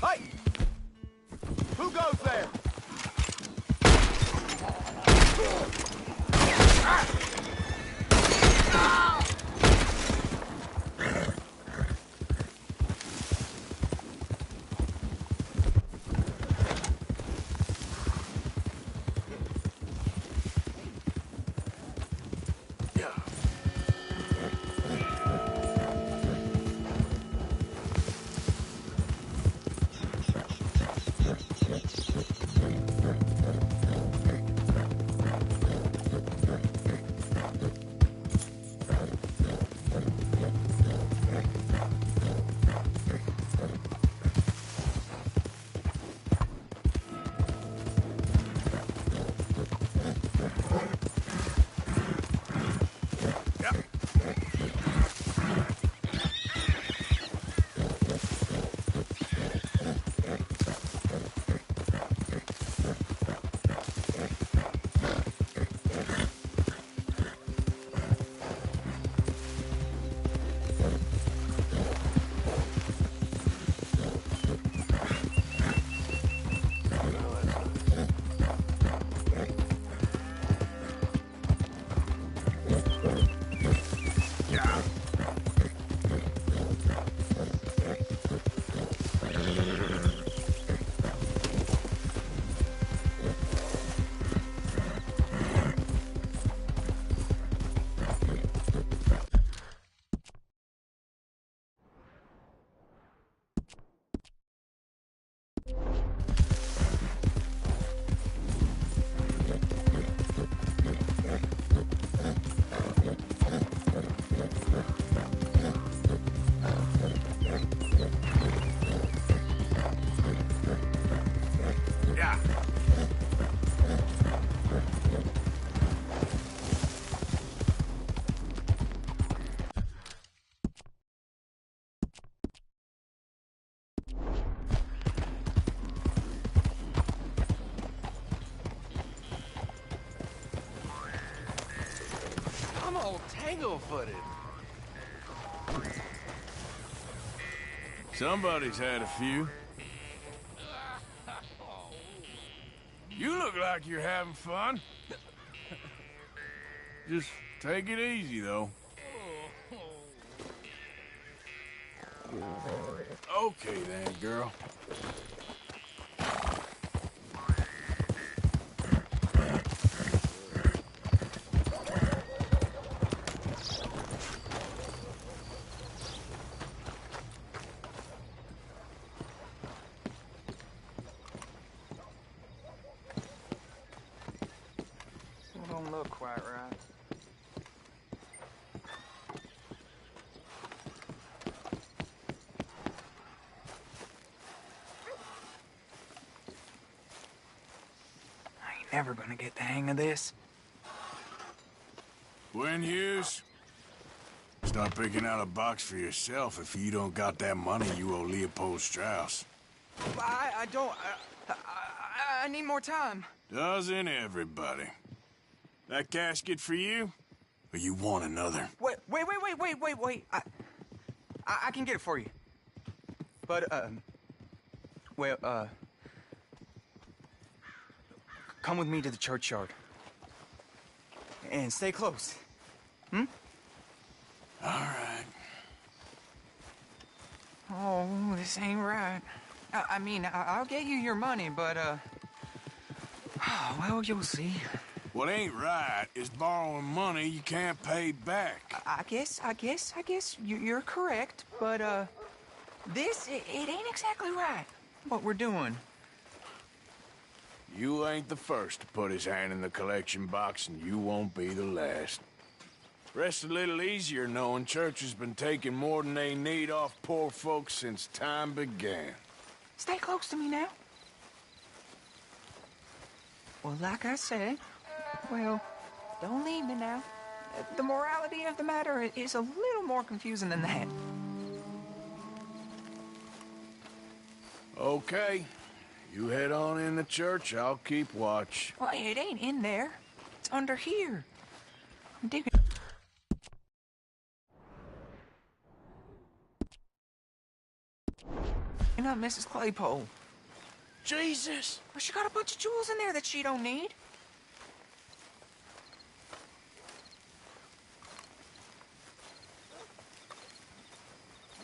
Hey! Who goes there? I'm all tangle-footed. Somebody's had a few. You look like you're having fun. Just take it easy, though. Okay then, girl. Don't look quite right. I ain't never gonna get the hang of this. When Hughes, start picking out a box for yourself if you don't got that money you owe Leopold Strauss. I don't. I need more time. Doesn't everybody? That casket for you? Or you want another? Wait. I can get it for you. But, come with me to the churchyard. And stay close. Hmm? All right. Oh, this ain't right. I mean, I'll get you your money, but, well, you'll see. What ain't right is borrowing money you can't pay back. I guess you're correct, but, it ain't exactly right, what we're doing. You ain't the first to put his hand in the collection box, and you won't be the last. Rests a little easier knowing church has been taking more than they need off poor folks since time began. Stay close to me now. Well, like I said, well, don't leave me now. The morality of the matter is a little more confusing than that. Okay. You head on in the church, I'll keep watch. Well, it ain't in there. It's under here. I'm digging. You're not Mrs. Claypole. Jesus! Well, she got a bunch of jewels in there that she don't need.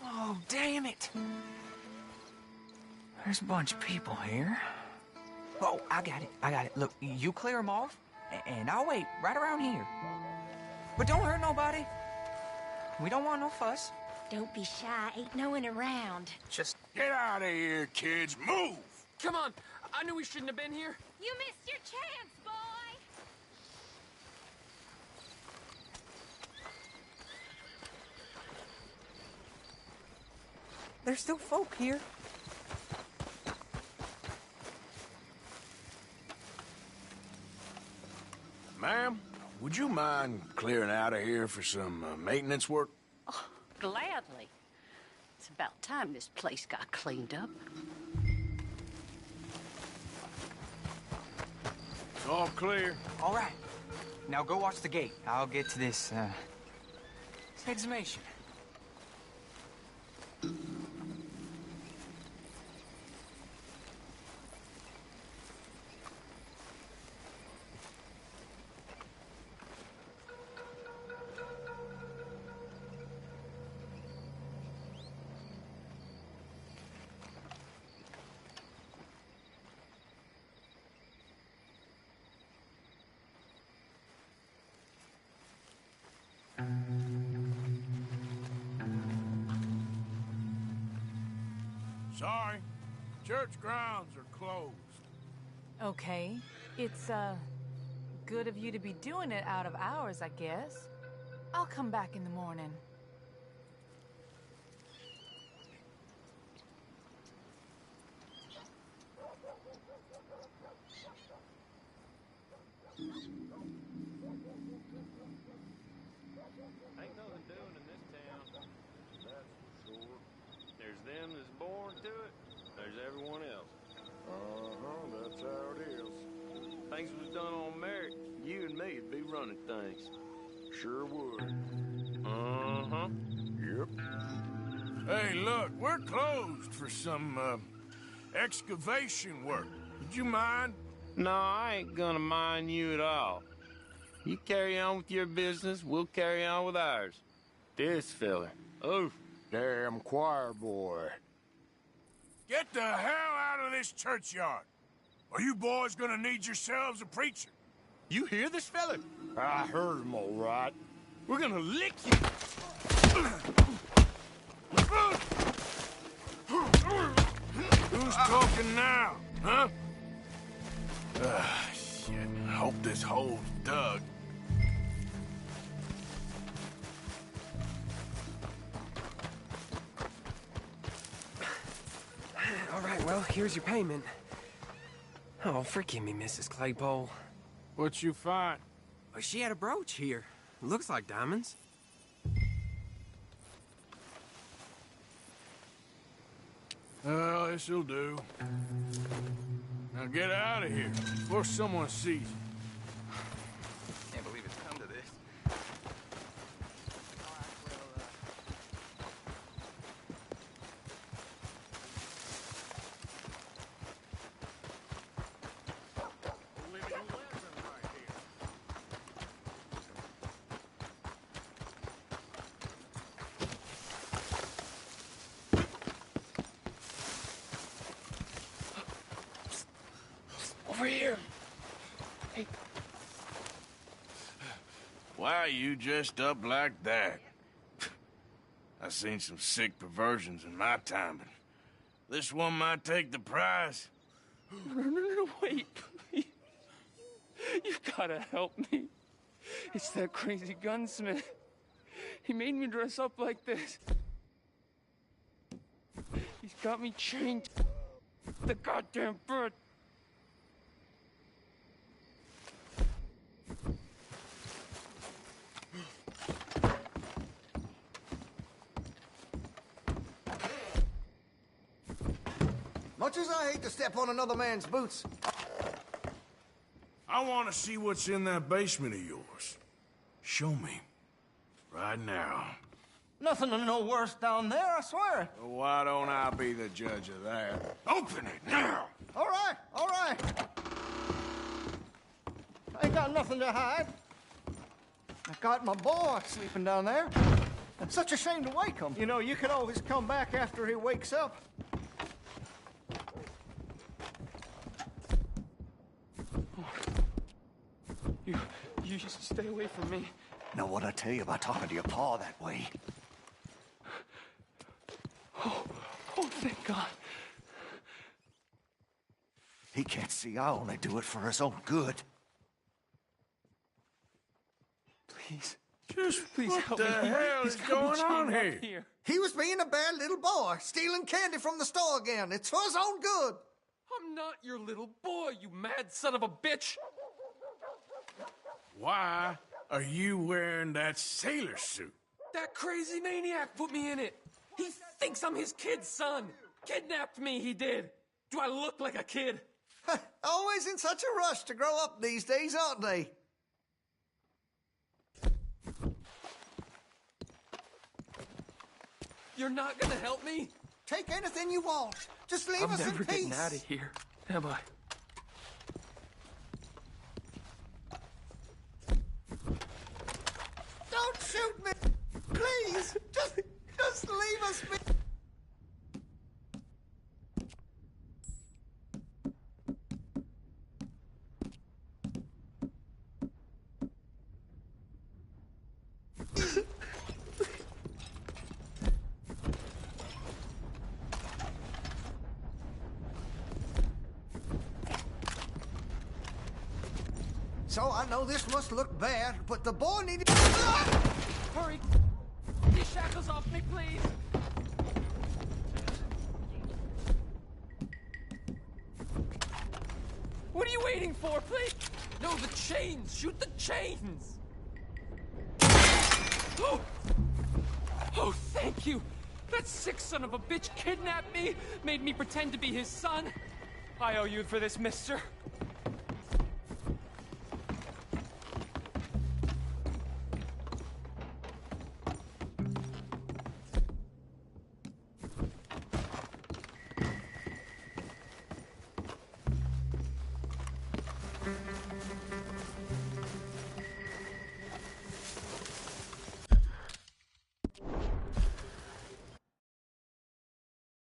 Oh, damn it. There's a bunch of people here. Oh, I got it. Look, you clear them off, and I'll wait right around here. But don't hurt nobody. We don't want no fuss. Don't be shy. Ain't no one around. Just get out of here, kids. Move! Come on. I knew we shouldn't have been here. You missed your chance, boy! There's still folk here. Ma'am, would you mind clearing out of here for some maintenance work? Oh, gladly. It's about time this place got cleaned up. It's all clear. All right. Now go watch the gate. I'll get to this exhumation. Sorry. Church grounds are closed. Okay. It's, good of you to be doing it out of hours, I guess. I'll come back in the morning. Ain't nothing doing in this town, that's for sure. There's them that's born to it, there's everyone else. That's how it is. Things was done on merit, you and me'd be running things. Sure would. Yep. Hey, look, we're closed for some, excavation work. Would you mind? No, I ain't gonna mind you at all. You carry on with your business, we'll carry on with ours. This fella. Oh, damn choir boy. Get the hell out of this churchyard. Are you boys gonna need yourselves a preacher? You hear this fella? I heard him all right. We're gonna lick you. Who's talking now, huh? Shit. I hope this hole's dug. All right, well, here's your payment. Oh, forgive me, Mrs. Claypole. What you find? Well, she had a brooch here. Looks like diamonds. Well, this'll do. Now get out of here before someone sees you. Can't believe it's come to this. Why are you dressed up like that? I've seen some sick perversions in my time, but this one might take the prize. No, wait, please. You gotta help me. It's that crazy gunsmith. He made me dress up like this. He's got me chained to the goddamn bird. Much as I hate to step on another man's boots. I want to see what's in that basement of yours. Show me. Right now. Nothing to no worse down there, I swear. Well, why don't I be the judge of that? Open it now! All right, all right. I ain't got nothing to hide. I got my boy sleeping down there. It's such a shame to wake him. You know, you can always come back after he wakes up. You just stay away from me. Know what I tell you about talking to your pa that way? Oh, thank God. He can't see I only do it for his own good. Please. Please what help the me. hell is going on here? He was being a bad little boy, stealing candy from the store again. It's for his own good. I'm not your little boy, you mad son of a bitch. Why are you wearing that sailor suit? That crazy maniac put me in it. He thinks I'm his kid's son. Kidnapped me, he did. Do I look like a kid? Always in such a rush to grow up these days, aren't they? You're not gonna help me? Take anything you want. Just leave us in peace. I'm never getting out of here, am I? Don't shoot me! Please! Just leave us be... So I know this must look bad, but the boy needed... Hurry! Get these shackles off me, please! What are you waiting for, please? No, the chains! Shoot the chains! Oh! Oh, thank you! That sick son of a bitch kidnapped me, made me pretend to be his son. I owe you for this, mister.